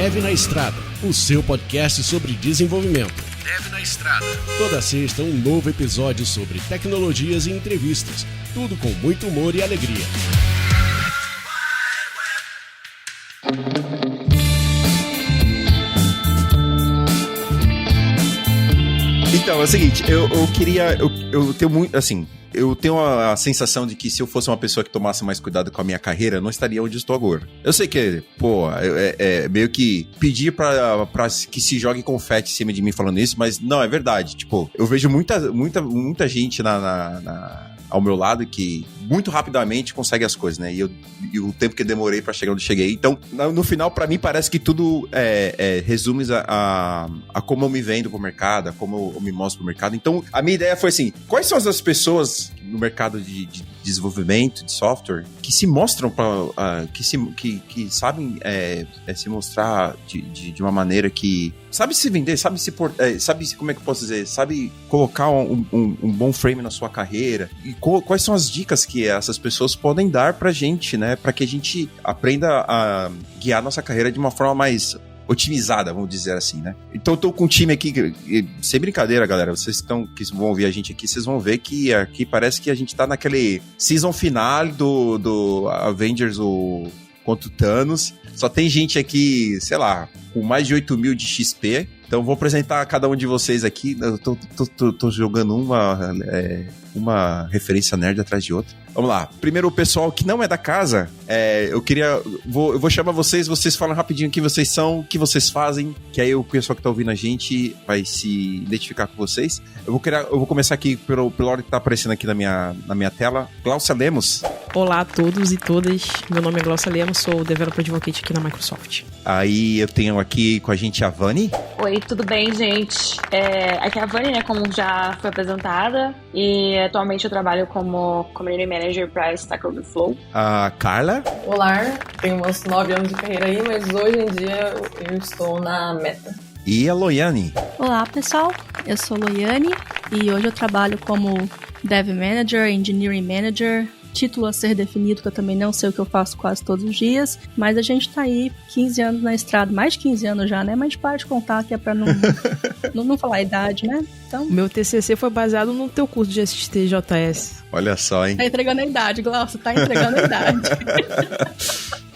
Dev na Estrada, o seu podcast sobre desenvolvimento. Dev na Estrada. Toda sexta, um novo episódio sobre tecnologias e entrevistas. Tudo com muito humor e alegria. Então, é o seguinte, eu tenho muito, assim, eu tenho a sensação de que se eu fosse uma pessoa que tomasse mais cuidado com a minha carreira, eu não estaria onde estou agora. Eu sei que, é meio que pedir pra que se jogue confete em cima de mim falando isso, mas não, é verdade. Tipo, eu vejo muita gente ao meu lado que muito rapidamente consegue as coisas, né? E o tempo que eu demorei pra chegar onde eu cheguei. Então, no final, pra mim, parece que tudo resume a como eu me vendo pro mercado, a como eu me mostro pro mercado. Então, a minha ideia foi assim, quais são as pessoas no mercado de desenvolvimento de software que se mostram que sabem se mostrar de uma maneira que sabe se vender, sabe como é que eu posso dizer, sabe colocar um bom frame na sua carreira e quais são as dicas que essas pessoas podem dar pra gente, né, pra que a gente aprenda a guiar nossa carreira de uma forma mais otimizada, vamos dizer assim, né? Então eu tô com um time aqui, sem brincadeira, galera, vocês que vão ouvir a gente aqui, vocês vão ver que aqui parece que a gente tá naquele season finale do Avengers contra o Thanos. Só tem gente aqui, sei lá, com mais de 8.000 de XP. Então vou apresentar cada um de vocês aqui. Eu tô jogando uma referência nerd atrás de outra. Vamos lá. Primeiro, o pessoal que não é da casa, eu vou chamar vocês falam rapidinho quem vocês são, o que vocês fazem, que aí o pessoal que tá ouvindo a gente vai se identificar com vocês. Eu vou começar aqui pelo ordem que tá aparecendo aqui na minha tela. Glaucia Lemos. Olá a todos e todas, meu nome é Glaucia Lemos, sou Developer Advocate aqui na Microsoft. Aí eu tenho aqui com a gente a Vani. Oi, tudo bem, gente? Aqui é a Vani, né, como já foi apresentada, e atualmente eu trabalho como Community Manager para Stack Overflow. A Carla. Olá, tenho uns 9 anos de carreira aí, mas hoje em dia eu estou na Meta. E a Loiane. Olá, pessoal, eu sou Loiane e hoje eu trabalho como Dev Manager, Engineering Manager, título a ser definido, que eu também não sei o que eu faço quase todos os dias, mas a gente tá aí 15 anos na estrada, mais de 15 anos já, né? Mas a gente para de contar, que é pra não falar a idade, né? Então... Meu TCC foi baseado no teu curso de STJS. Olha só, hein? Tá entregando a idade, Glaucio, tá entregando a idade.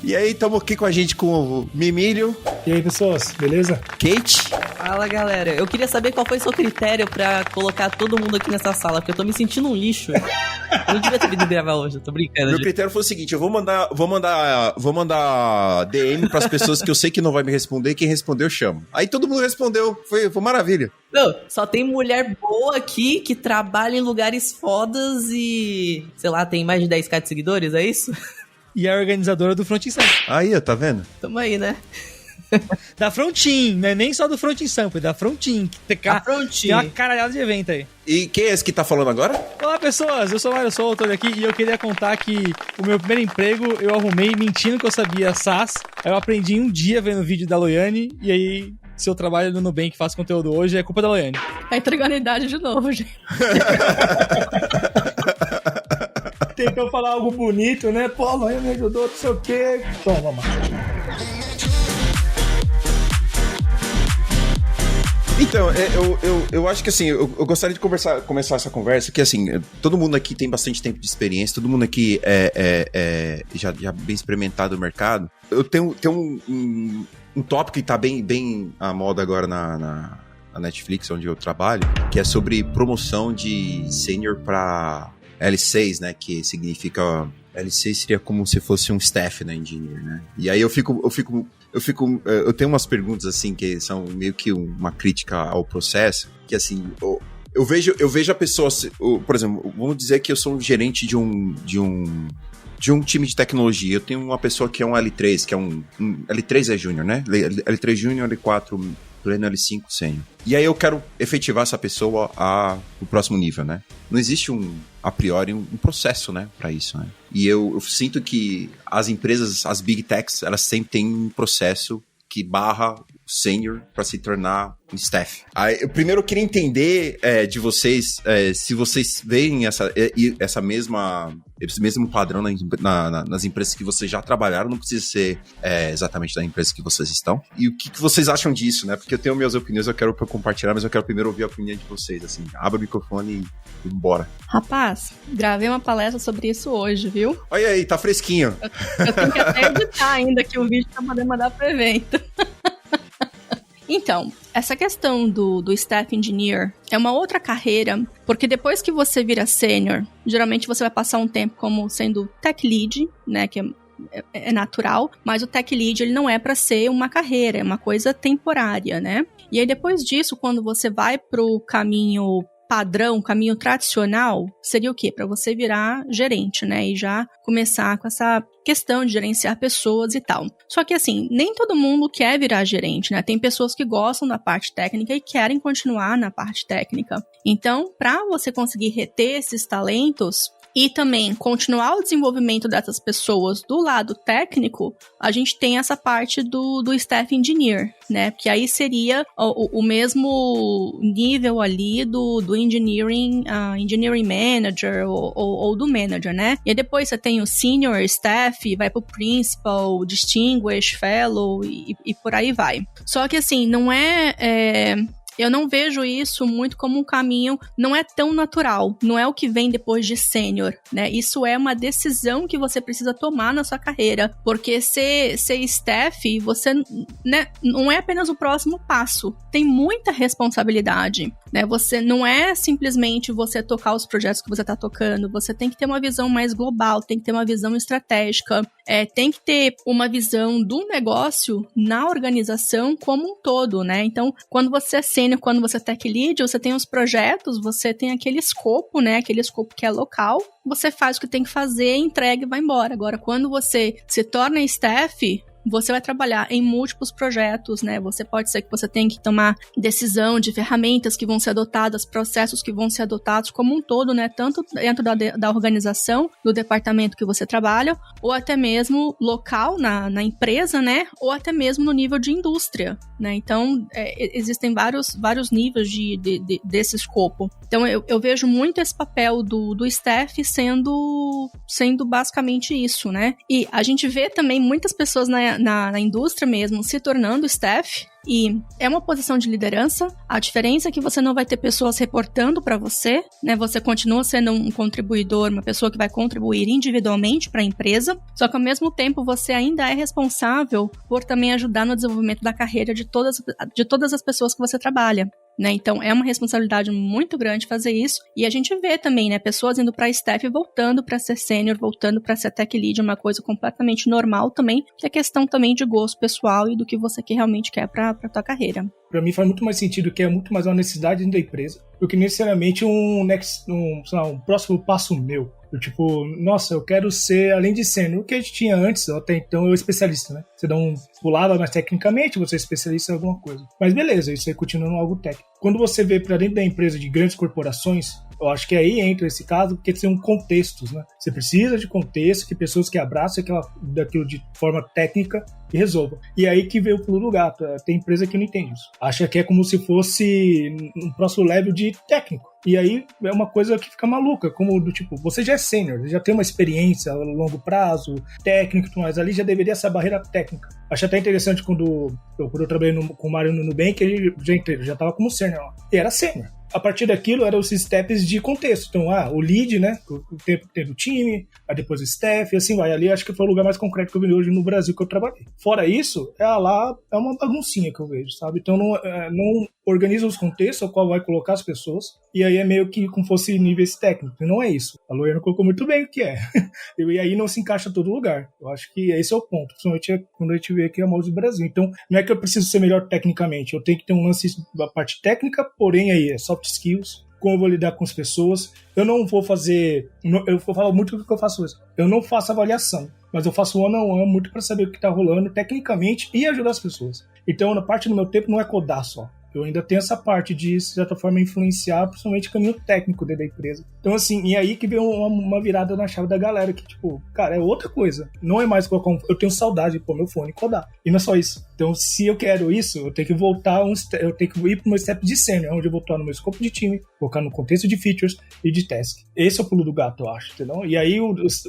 E aí, estamos aqui com a gente com o Mimílio. E aí, pessoas, beleza? Kate. Fala, galera. Eu queria saber qual foi o seu critério pra colocar todo mundo aqui nessa sala, porque eu tô me sentindo um lixo. Eu não devia ter vindo gravar hoje, eu tô brincando. Meu critério foi o seguinte, eu vou mandar DM pras pessoas que eu sei que não vai me responder, quem responder eu chamo. Aí todo mundo respondeu, foi maravilha. Não, só tem mulher boa aqui que trabalha em lugares fodas e, sei lá, tem mais de 10k de seguidores, é isso? E a organizadora do Front in Sample. Aí, ó, tá vendo? Tamo aí, né? Da Frontin, não é nem só do Front in Sample, da Frontin. Tem uma caralhada de evento aí. E quem é esse que tá falando agora? Olá, pessoas, eu sou o Mário Souto aqui e eu queria contar que o meu primeiro emprego eu arrumei mentindo que eu sabia SaaS. Aí eu aprendi em um dia vendo o vídeo da Loiane e aí... Se eu trabalho no Nubank e faço conteúdo hoje, é culpa da Loiane. Tá entregando a idade de novo, gente. Tentou falar algo bonito, né? Pô, a Loiane me ajudou, não sei o quê. Toma, mano. Então, eu acho que assim, eu gostaria de começar essa conversa, que assim, todo mundo aqui tem bastante tempo de experiência, todo mundo aqui já bem experimentado no mercado. Eu tenho um tópico que tá bem à moda agora na Netflix, onde eu trabalho, que é sobre promoção de senior para L6, né, que significa... L6 seria como se fosse um staff na engineer, né? E aí eu tenho umas perguntas assim que são meio que uma crítica ao processo, que assim, eu vejo a pessoa, por exemplo, vamos dizer que eu sou um gerente de um time de tecnologia. Eu tenho uma pessoa que é um L3, que é um L3 é júnior, né? L3 júnior, L4 pleno, L5 sênior. E aí eu quero efetivar essa pessoa o próximo nível, né? Não existe a priori um processo, né, para isso, né? E eu sinto que as empresas, as big techs, elas sempre têm um processo que barra sênior para se tornar um staff. Aí, primeiro eu queria entender de vocês se vocês veem esse mesmo padrão nas empresas que vocês já trabalharam, não precisa ser exatamente da empresa que vocês estão. E o que vocês acham disso, né? Porque eu tenho minhas opiniões, eu quero compartilhar, mas eu quero primeiro ouvir a opinião de vocês, assim. Abra o microfone e bora. Rapaz, gravei uma palestra sobre isso hoje, viu? Olha aí, tá fresquinho. Eu tenho que até editar ainda aqui o vídeo pra poder mandar pro evento. Então, essa questão do Staff Engineer é uma outra carreira, porque depois que você vira sênior, geralmente você vai passar um tempo como sendo tech lead, né, que é natural, mas o tech lead ele não é para ser uma carreira, é uma coisa temporária, né? E aí depois disso, quando você vai pro caminho padrão, caminho tradicional, seria o quê? Para você virar gerente, né? E já começar com essa questão de gerenciar pessoas e tal. Só que assim, nem todo mundo quer virar gerente, né? Tem pessoas que gostam da parte técnica e querem continuar na parte técnica. Então, para você conseguir reter esses talentos e também continuar o desenvolvimento dessas pessoas do lado técnico, a gente tem essa parte do Staff Engineer, né? Que aí seria o mesmo nível ali do Engineering Manager ou do Manager, né? E aí depois você tem o Senior Staff, vai pro Principal, Distinguished Fellow e por aí vai. Só que assim, não eu não vejo isso muito como um caminho, não é tão natural, não é o que vem depois de sênior, né? Isso é uma decisão que você precisa tomar na sua carreira, porque ser staff, você, né, não é apenas o próximo passo, tem muita responsabilidade, né? Você não é simplesmente você tocar os projetos que você está tocando, você tem que ter uma visão mais global, tem que ter uma visão estratégica, tem que ter uma visão do negócio na organização como um todo, né? Então, quando você é sênior, quando você é tech lead, você tem os projetos, você tem aquele escopo, né? Aquele escopo que é local, você faz o que tem que fazer, entrega e vai embora. Agora, quando você se torna staff, você vai trabalhar em múltiplos projetos, né? Pode ser que você tenha que tomar decisão de ferramentas que vão ser adotadas, processos que vão ser adotados como um todo, né? Tanto dentro da organização, do departamento que você trabalha, ou até mesmo local na empresa, né? Ou até mesmo no nível de indústria, né? Então, existem vários níveis desse escopo. Então, eu vejo muito esse papel do staff sendo basicamente isso, né? E a gente vê também muitas pessoas na indústria mesmo se tornando staff, e é uma posição de liderança. A diferença é que você não vai ter pessoas reportando para você, né? Você continua sendo um contribuidor, uma pessoa que vai contribuir individualmente para a empresa, só que ao mesmo tempo você ainda é responsável por também ajudar no desenvolvimento da carreira de todas as pessoas que você trabalha, né? Então é uma responsabilidade muito grande fazer isso, e a gente vê também, né, pessoas indo para staff e voltando para ser sênior, voltando para ser tech lead, uma coisa completamente normal também, que é questão também de gosto pessoal e do que você realmente quer para tua carreira. Para mim faz muito mais sentido, que é muito mais uma necessidade da empresa do que necessariamente um próximo passo meu. Tipo, nossa, eu quero ser, além de sênior, o que a gente tinha antes, até então eu especialista, né? Você dá pulava mais tecnicamente, você é especialista em alguma coisa. Mas beleza, isso aí continua algo técnico. Quando você vê para dentro da empresa de grandes corporações, eu acho que aí entra esse caso, porque tem contextos, né? Você precisa de contexto, que pessoas que abraçam daquilo de forma técnica e resolvam. E aí que veio o pulo do gato. Tem empresa que não entende isso. Acha que é como se fosse um próximo level de técnico. E aí é uma coisa que fica maluca, como do tipo, você já é sênior, já tem uma experiência a longo prazo, técnico e tudo mais, ali já deveria ser a barreira técnica. Acho até interessante quando eu trabalhei com o Mário no Nubank, ele já estava como sênior lá. E era sênior. A partir daquilo, eram os steps de contexto. Então, o lead, né? O tempo que teve o time, aí depois o staff, e assim vai. Ali acho que foi o lugar mais concreto que eu vi hoje no Brasil que eu trabalhei. Fora isso, lá é uma baguncinha que eu vejo, sabe? Então, não organiza os contextos ao qual vai colocar as pessoas, e aí é meio que como fosse níveis técnicos. E não é isso. A Loiana colocou muito bem o que é. E aí não se encaixa em todo lugar. Eu acho que esse é o ponto. Principalmente quando a gente vê aqui a Mouse do Brasil. Então, não é que eu preciso ser melhor tecnicamente. Eu tenho que ter um lance da parte técnica, porém aí é soft skills, como eu vou lidar com as pessoas. Eu não vou fazer... Eu vou falar muito do que eu faço hoje. Eu não faço avaliação, mas eu faço one-on-one muito para saber o que está rolando tecnicamente e ajudar as pessoas. Então, na parte do meu tempo, não é codar só. Eu ainda tenho essa parte de, de certa forma, influenciar principalmente o caminho técnico dentro da empresa. Então, assim, e aí que veio uma virada na chave da galera, que, tipo, cara, é outra coisa. Não é mais colocar eu tenho saudade de pôr meu fone e codar. E não é só isso. Então, se eu quero isso, eu tenho que voltar, eu tenho que ir pro meu step de sênior, onde eu vou estar no meu escopo de time, colocar no contexto de features e de task. Esse é o pulo do gato, eu acho, entendeu? E aí,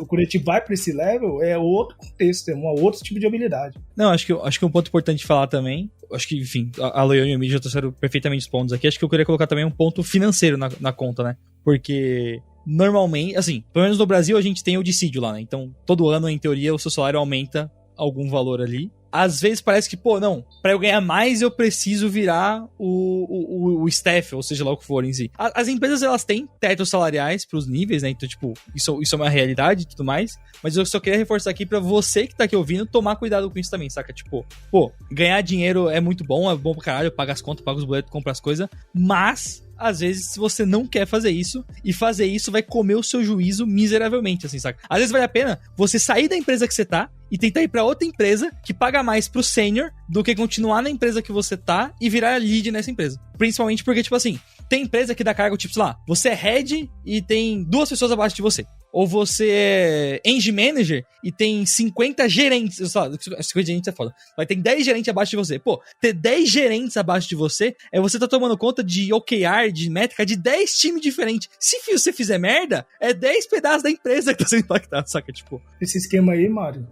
quando a gente vai pra esse level, é outro contexto, é um outro tipo de habilidade. Não, acho que um ponto importante de falar também, acho que, enfim, a Loiane e o Mid já trouxeram perfeitamente os pontos aqui, acho que eu queria colocar também um ponto financeiro na conta, né? Porque normalmente, assim, pelo menos no Brasil a gente tem o dissídio lá, né? Então, todo ano, em teoria, o seu salário aumenta algum valor ali. Às vezes parece que, pô, não, pra eu ganhar mais eu preciso virar o staff, ou seja lá o que for em si. As empresas, elas têm tetos salariais pros níveis, né? Então, tipo, isso é uma realidade e tudo mais. Mas eu só queria reforçar aqui pra você que tá aqui ouvindo tomar cuidado com isso também, saca? Tipo, pô, ganhar dinheiro é muito bom pra caralho, paga as contas, paga os boletos, compra as coisas, mas às vezes, se você não quer fazer isso, e fazer isso vai comer o seu juízo miseravelmente, assim, saca? Às vezes vale a pena você sair da empresa que você tá e tentar ir pra outra empresa que paga mais pro sênior do que continuar na empresa que você tá e virar lead nessa empresa. Principalmente porque, tipo assim, tem empresa que dá cargo, tipo, sei lá, você é head e tem 2 pessoas abaixo de você. Ou você é Eng Manager e tem 50 gerentes. 50 gerentes é foda. Vai ter 10 gerentes abaixo de você. Pô, ter 10 gerentes abaixo de você é você tá tomando conta de OKR, de métrica, de 10 times diferentes. Se você fizer merda, é 10 pedaços da empresa que tá sendo impactado, saca? Tipo. Esse esquema aí, Mário,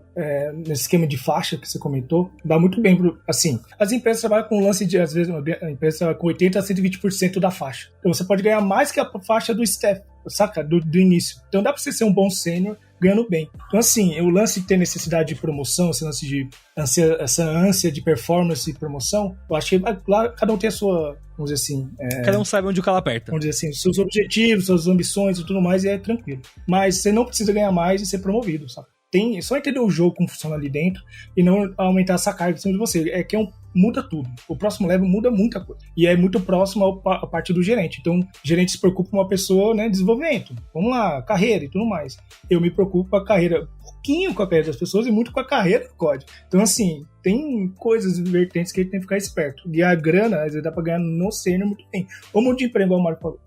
nesse esquema de faixa que você comentou, dá muito bem pro. Assim, as empresas trabalham com um lance de, às vezes, a empresa com 80% a 120% da faixa. Então você pode ganhar mais que a faixa do staff, saca? Do início. Então dá pra você ser um bom sênior ganhando bem. Então, assim, o lance de ter necessidade de promoção, esse lance de essa ânsia de performance e promoção, eu acho que, claro, cada um tem a sua, vamos dizer assim... cada um sabe onde o calo aperta. Vamos dizer assim, seus objetivos, suas ambições e tudo mais, e é tranquilo. Mas você não precisa ganhar mais e ser promovido, sabe? É só entender o jogo, como funciona ali dentro, e não aumentar essa carga em cima de você. Muda tudo. O próximo level muda muita coisa. E é muito próximo à parte do gerente. Então, o gerente se preocupa com uma pessoa, né, desenvolvimento. Vamos lá, carreira e tudo mais. Eu me preocupo com a carreira, pouquinho com a carreira das pessoas e muito com a carreira do código. Então, assim, tem coisas vertentes que a gente tem que ficar esperto. E a grana, às vezes dá pra ganhar no sênior muito bem. Ou muito de emprego, igual o Mário falou.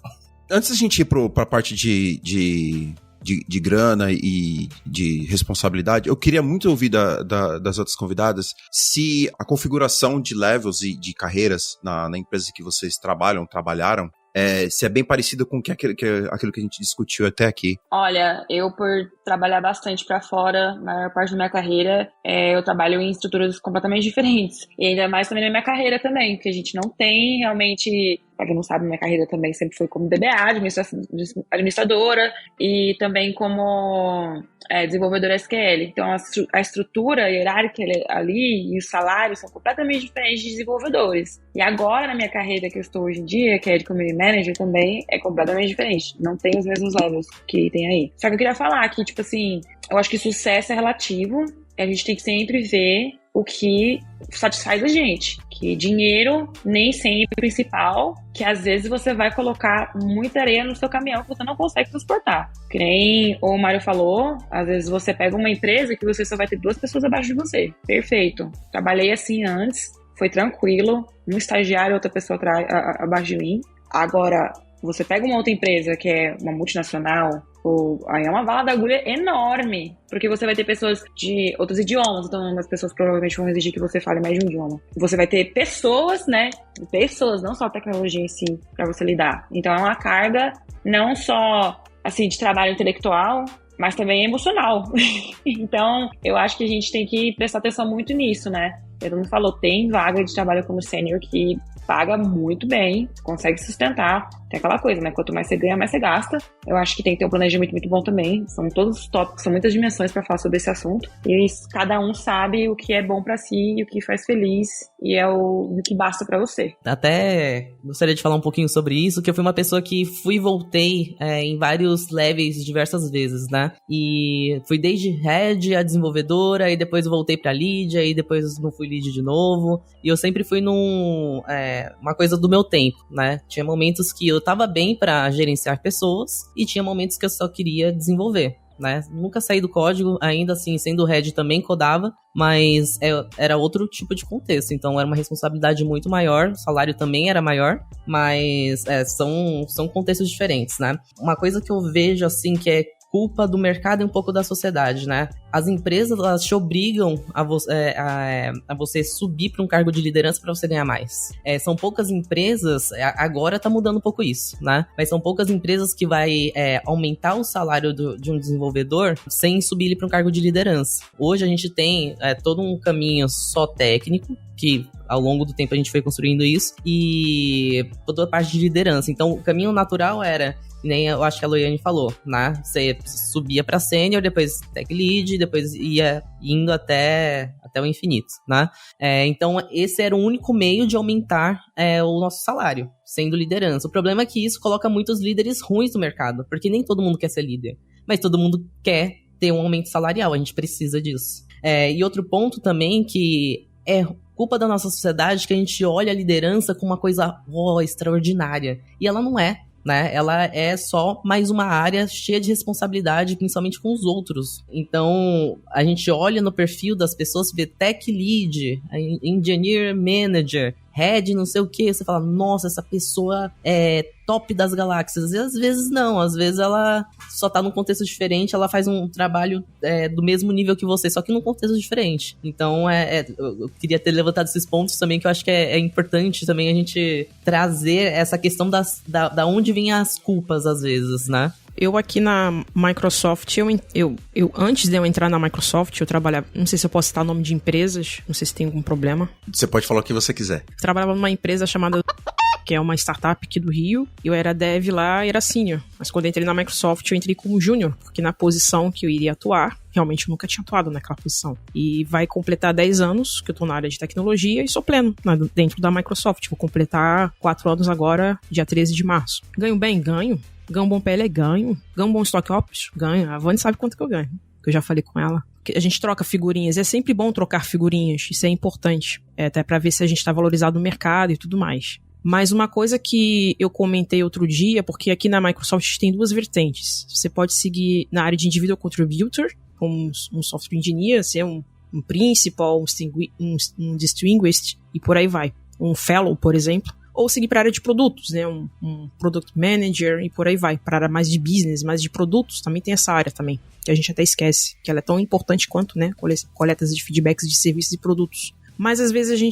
Antes da gente ir pra parte de grana e de responsabilidade, eu queria muito ouvir das outras convidadas se a configuração de levels e de carreiras na empresa que vocês trabalharam, se é bem parecido com aquilo que a gente discutiu até aqui. Olha, eu por trabalhar bastante pra fora, a maior parte da minha carreira, eu trabalho em estruturas completamente diferentes. E ainda mais também na minha carreira também, porque a gente não tem realmente... Pra quem não sabe, minha carreira também sempre foi como DBA, administradora, e também como desenvolvedora SQL. Então, a estrutura hierárquica ali e os salários são completamente diferentes de desenvolvedores. E agora, na minha carreira que eu estou hoje em dia, que é de Community Manager, também é completamente diferente. Não tem os mesmos levels que tem aí. Só que eu queria falar que, tipo assim, eu acho que sucesso é relativo. A gente tem que sempre ver o que satisfaz a gente. Que dinheiro nem sempre é o principal, que às vezes você vai colocar muita areia no seu caminhão que você não consegue transportar. Que nem o Mário falou, às vezes você pega uma empresa que você só vai ter 2 pessoas abaixo de você. Perfeito. Trabalhei assim antes, foi tranquilo, um estagiário, outra pessoa abaixo de mim. Agora, você pega uma outra empresa que é uma multinacional, aí é uma vala da agulha enorme, porque você vai ter pessoas de outros idiomas, então as pessoas provavelmente vão exigir que você fale mais de um idioma. Você vai ter pessoas, né? Pessoas, não só a tecnologia em si, pra você lidar. Então é uma carga não só, assim, de trabalho intelectual, mas também emocional. Então, eu acho que a gente tem que prestar atenção muito nisso, né? Todo mundo falou, tem vaga de trabalho como sênior que paga muito bem, consegue sustentar. Tem aquela coisa, né? Quanto mais você ganha, mais você gasta. Eu acho que tem que ter um planejamento muito bom também. São todos os tópicos, são muitas dimensões para falar sobre esse assunto. E cada um sabe o que é bom para si e o que faz feliz. E é o que basta para você. Até gostaria de falar um pouquinho sobre isso, que eu fui uma pessoa que fui e voltei em vários levels diversas vezes, né? E fui desde head a desenvolvedora, e depois voltei pra lead, e depois não fui lead de novo. E eu sempre fui uma coisa do meu tempo, né? Tinha momentos que eu tava bem pra gerenciar pessoas, e tinha momentos que eu só queria desenvolver. né? Nunca saí do código, ainda assim, sendo head também codava, mas era outro tipo de contexto, então era uma responsabilidade muito maior, o salário também era maior, mas são contextos diferentes, né? Uma coisa que eu vejo, assim, que é culpa do mercado e um pouco da sociedade, né? As empresas, elas te obrigam a você subir para um cargo de liderança para você ganhar mais. São poucas empresas, agora tá mudando um pouco isso, né? Mas são poucas empresas que vai aumentar o salário de um desenvolvedor sem subir ele para um cargo de liderança. Hoje a gente tem todo um caminho só técnico, que ao longo do tempo a gente foi construindo isso, e toda a parte de liderança. Então o caminho natural era, nem eu acho que a Loiane falou, né? Você subia pra sênior, depois tech lead, depois ia indo até o infinito, né? Então esse era o único meio de aumentar o nosso salário, sendo liderança. O problema é que isso coloca muitos líderes ruins no mercado, porque nem todo mundo quer ser líder, mas todo mundo quer ter um aumento salarial, a gente precisa disso. E outro ponto também que é culpa da nossa sociedade, que a gente olha a liderança como uma coisa extraordinária, e ela não é. Né? Ela é só mais uma área cheia de responsabilidade, principalmente com os outros. Então, a gente olha no perfil das pessoas, vê tech lead, engineer manager, head não sei o que, você fala, nossa, essa pessoa é top das galáxias. E às vezes não, às vezes ela só tá num contexto diferente, ela faz um trabalho do mesmo nível que você, só que num contexto diferente. Então, eu queria ter levantado esses pontos também, que eu acho que é importante também a gente trazer essa questão da onde vêm as culpas, às vezes, né? Eu aqui na Microsoft, eu antes de eu entrar na Microsoft, eu trabalhava, não sei se eu posso citar o nome de empresas, não sei se tem algum problema. Você pode falar o que você quiser. Eu trabalhava numa empresa chamada, que é uma startup aqui do Rio, eu era dev lá e era senior, mas quando eu entrei na Microsoft eu entrei como júnior, porque na posição que eu iria atuar, realmente eu nunca tinha atuado naquela posição. E vai completar 10 anos que eu tô na área de tecnologia e sou pleno dentro da Microsoft. Vou completar 4 anos agora, dia 13 de março. Ganho bem? Ganho. Ganho um bom PL? Ganho. Ganho um bom stock options? Ganho. A Vani sabe quanto que eu ganho, que eu já falei com ela. A gente troca figurinhas, é sempre bom trocar figurinhas, isso é importante. Até pra ver se a gente tá valorizado no mercado e tudo mais. Mas uma coisa que eu comentei outro dia, porque aqui na Microsoft tem 2 vertentes. Você pode seguir na área de individual contributor, como um software engineer, ser um principal, um distinguished e por aí vai. Um fellow, por exemplo. Ou seguir para a área de produtos, né? Um product manager e por aí vai. Para a área mais de business, mais de produtos, também tem essa área também. Que a gente até esquece, que ela é tão importante quanto, né? Coletas de feedbacks de serviços e produtos. Mas às vezes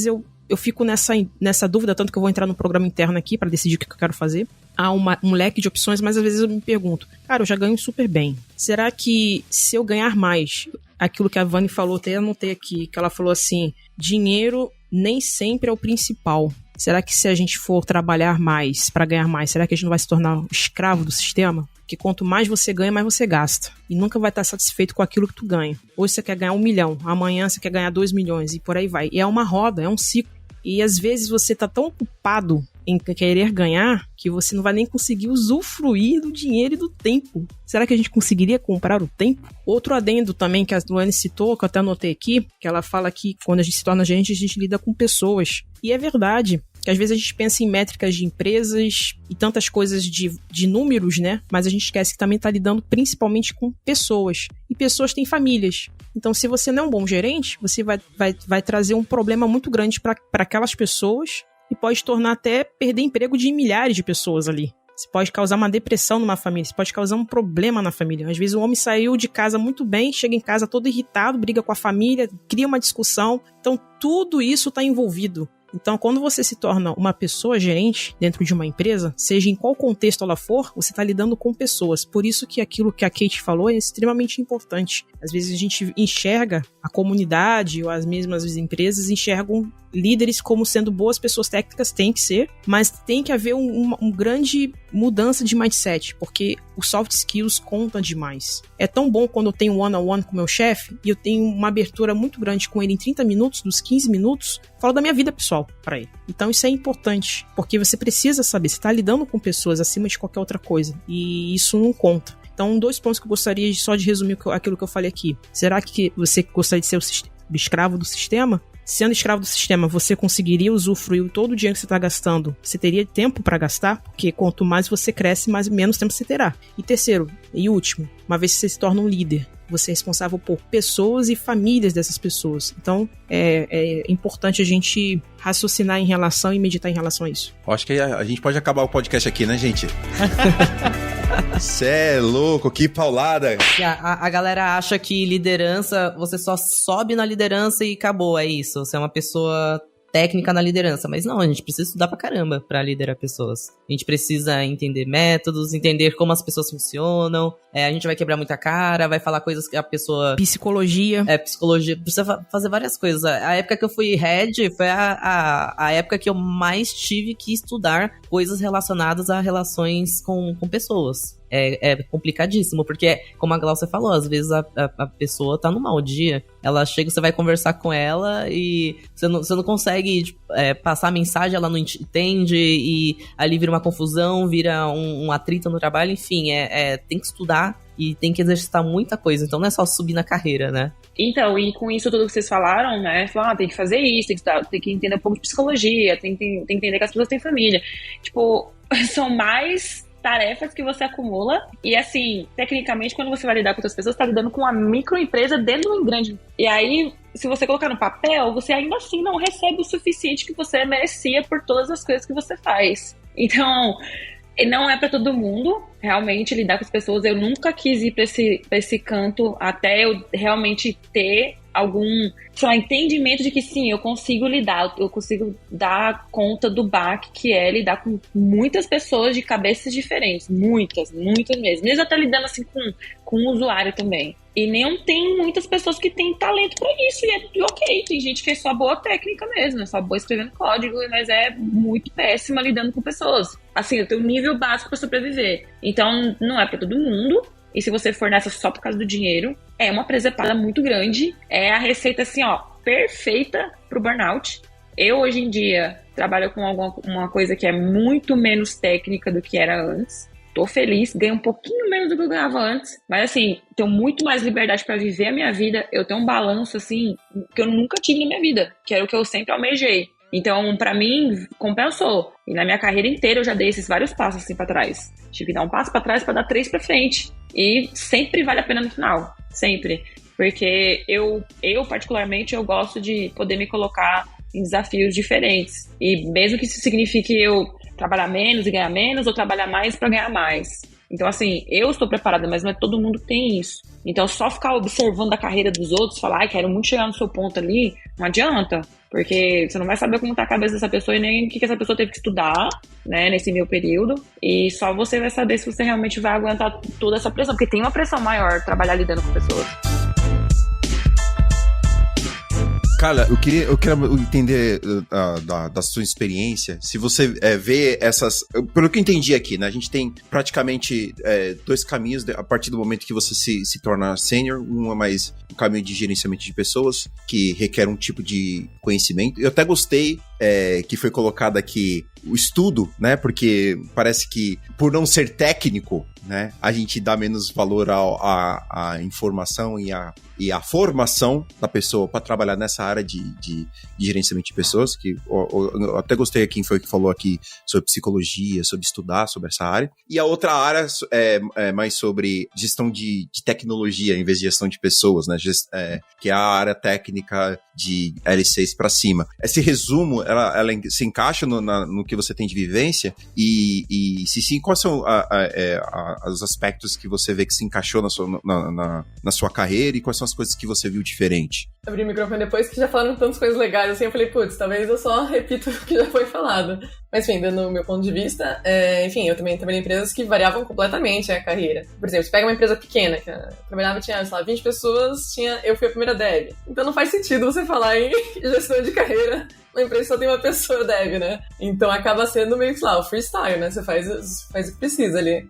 eu fico nessa dúvida, tanto que eu vou entrar no programa interno aqui para decidir o que eu quero fazer. Há um leque de opções, mas às vezes eu me pergunto, cara, eu já ganho super bem. Será que se eu ganhar mais, aquilo que a Vani falou, até anotei aqui, que ela falou assim, dinheiro nem sempre é o principal. Será que se a gente for trabalhar mais para ganhar mais, será que a gente não vai se tornar escravo do sistema? Porque quanto mais você ganha, mais você gasta. E nunca vai estar satisfeito com aquilo que tu ganha. Hoje você quer ganhar 1 milhão, amanhã você quer ganhar 2 milhões e por aí vai. E é uma roda, é um ciclo. E às vezes você tá tão ocupado em querer ganhar que você não vai nem conseguir usufruir do dinheiro e do tempo. Será que a gente conseguiria comprar o tempo? Outro adendo também que a Luane citou, que eu até anotei aqui, que ela fala que quando a gente se torna a gente lida com pessoas. E é verdade, que às vezes a gente pensa em métricas de empresas e tantas coisas de números, né? Mas a gente esquece que também está lidando principalmente com pessoas. E pessoas têm famílias. Então, se você não é um bom gerente, você vai trazer um problema muito grande para aquelas pessoas e pode tornar até perder emprego de milhares de pessoas ali. Você pode causar uma depressão numa família, você pode causar um problema na família. Às vezes o homem saiu de casa muito bem, chega em casa todo irritado, briga com a família, cria uma discussão. Então, tudo isso está envolvido. Então, quando você se torna uma pessoa gerente dentro de uma empresa, seja em qual contexto ela for, você está lidando com pessoas. Por isso que aquilo que a Kate falou é extremamente importante. Às vezes a gente enxerga a comunidade ou as mesmas empresas enxergam líderes como sendo boas pessoas técnicas, tem que ser, mas tem que haver uma grande mudança de mindset, porque os soft skills contam demais. É tão bom quando eu tenho one-on-one com o meu chefe e eu tenho uma abertura muito grande com ele em 30 minutos, dos 15 minutos, falo da minha vida pessoal para ele. Então isso é importante, porque você precisa saber, você está lidando com pessoas acima de qualquer outra coisa, e isso não conta. Então, 2 pontos que eu gostaria só de resumir aquilo que eu falei aqui. Será que você gostaria de ser escravo do sistema, sendo escravo do sistema, você conseguiria usufruir todo o dinheiro que você está gastando? Você teria tempo para gastar? Porque quanto mais você cresce, menos tempo você terá. E terceiro, e último, uma vez que você se torna um líder, você é responsável por pessoas e famílias dessas pessoas. Então, é importante a gente raciocinar em relação e meditar em relação a isso. Acho que a gente pode acabar o podcast aqui, né, gente? Cê é louco, que paulada. A galera acha que liderança, você só sobe na liderança e acabou, é isso. Você é uma pessoa técnica na liderança, mas não, a gente precisa estudar pra caramba pra liderar pessoas. A gente precisa entender métodos, entender como as pessoas funcionam, a gente vai quebrar muita cara, vai falar coisas que a pessoa... Psicologia, precisa fazer várias coisas. A época que eu fui head foi a época que eu mais tive que estudar coisas relacionadas a relações com pessoas. É complicadíssimo, porque, como a Glaucia falou, às vezes a pessoa tá num mau dia, ela chega, você vai conversar com ela e você não consegue passar a mensagem, ela não entende e ali vira uma confusão, vira um atrito no trabalho, enfim, tem que estudar e tem que exercitar muita coisa, então não é só subir na carreira, né? Então, e com isso tudo que vocês falaram, né, tem que fazer isso, tem que entender um pouco de psicologia, tem que entender que as pessoas têm família, tipo, são mais tarefas que você acumula, e assim, tecnicamente, quando você vai lidar com outras pessoas, você tá lidando com uma microempresa dentro de uma grande. E aí, se você colocar no papel, você ainda assim não recebe o suficiente que você merecia por todas as coisas que você faz. Então, não é pra todo mundo, realmente, lidar com as pessoas. Eu nunca quis ir pra esse canto até eu realmente ter algum, sei lá, entendimento de que sim, eu consigo lidar, eu consigo dar conta do baque que é lidar com muitas pessoas de cabeças diferentes, muitas mesmo. Mesmo até lidando assim com o usuário também. E nem tem muitas pessoas que têm talento pra isso, e é ok, tem gente que é só boa técnica mesmo, é só boa escrevendo código, mas é muito péssima lidando com pessoas. Assim, eu tenho um nível básico pra sobreviver. Então, não é pra todo mundo. E se você for nessa só por causa do dinheiro, é uma presepada muito grande. É a receita, assim, perfeita pro burnout. Eu, hoje em dia, trabalho com uma coisa que é muito menos técnica do que era antes. Tô feliz, ganho um pouquinho menos do que eu ganhava antes. Mas, assim, tenho muito mais liberdade pra viver a minha vida. Eu tenho um balanço, assim, que eu nunca tive na minha vida. Que era o que eu sempre almejei. Então, pra mim, compensou. E na minha carreira inteira eu já dei esses vários passos assim pra trás. Tive que dar um passo pra trás pra dar 3 pra frente. E sempre vale a pena no final. Sempre. Porque eu particularmente, eu gosto de poder me colocar em desafios diferentes. E mesmo que isso signifique eu trabalhar menos e ganhar menos, ou trabalhar mais pra ganhar mais. Então, assim, eu estou preparada, mas não é todo mundo que tem isso. Então, só ficar observando a carreira dos outros, falar, quero muito chegar no seu ponto ali, não adianta. Porque você não vai saber como tá a cabeça dessa pessoa e nem o que essa pessoa teve que estudar, né, nesse meu período. E só você vai saber se você realmente vai aguentar toda essa pressão. Porque tem uma pressão maior trabalhar lidando com pessoas. Cara, eu queria entender da sua experiência, se você vê essas... Pelo que eu entendi aqui, né? A gente tem praticamente 2 caminhos a partir do momento que você se torna sênior. Um é mais um caminho de gerenciamento de pessoas, que requer um tipo de conhecimento. Eu até gostei que foi colocado aqui o estudo, né? Porque parece que, por não ser técnico, né, a gente dá menos valor à informação e à formação da pessoa para trabalhar nessa área de gerenciamento de pessoas, que eu até gostei quem foi que falou aqui sobre psicologia, sobre estudar sobre essa área. E a outra área é mais sobre gestão de tecnologia em vez de gestão de pessoas, né, que é a área técnica de L6 para cima. Esse resumo, ela se encaixa no que você tem de vivência e se sim, quais são os aspectos que você vê que se encaixou na sua carreira e quais são as coisas que você viu diferente? Abri o microfone depois que já falaram tantas coisas legais, assim, eu falei, putz, talvez eu só repito o que já foi falado. Mas, enfim, dando o meu ponto de vista, enfim, eu também trabalhei em empresas que variavam completamente a carreira. Por exemplo, você pega uma empresa pequena, que eu trabalhava, tinha, sei lá, 20 pessoas, eu fui a primeira dev. Então não faz sentido você falar em gestão de carreira na empresa só tem uma pessoa dev, né? Então acaba sendo meio que, sei lá, o freestyle, né? Você faz o que precisa ali.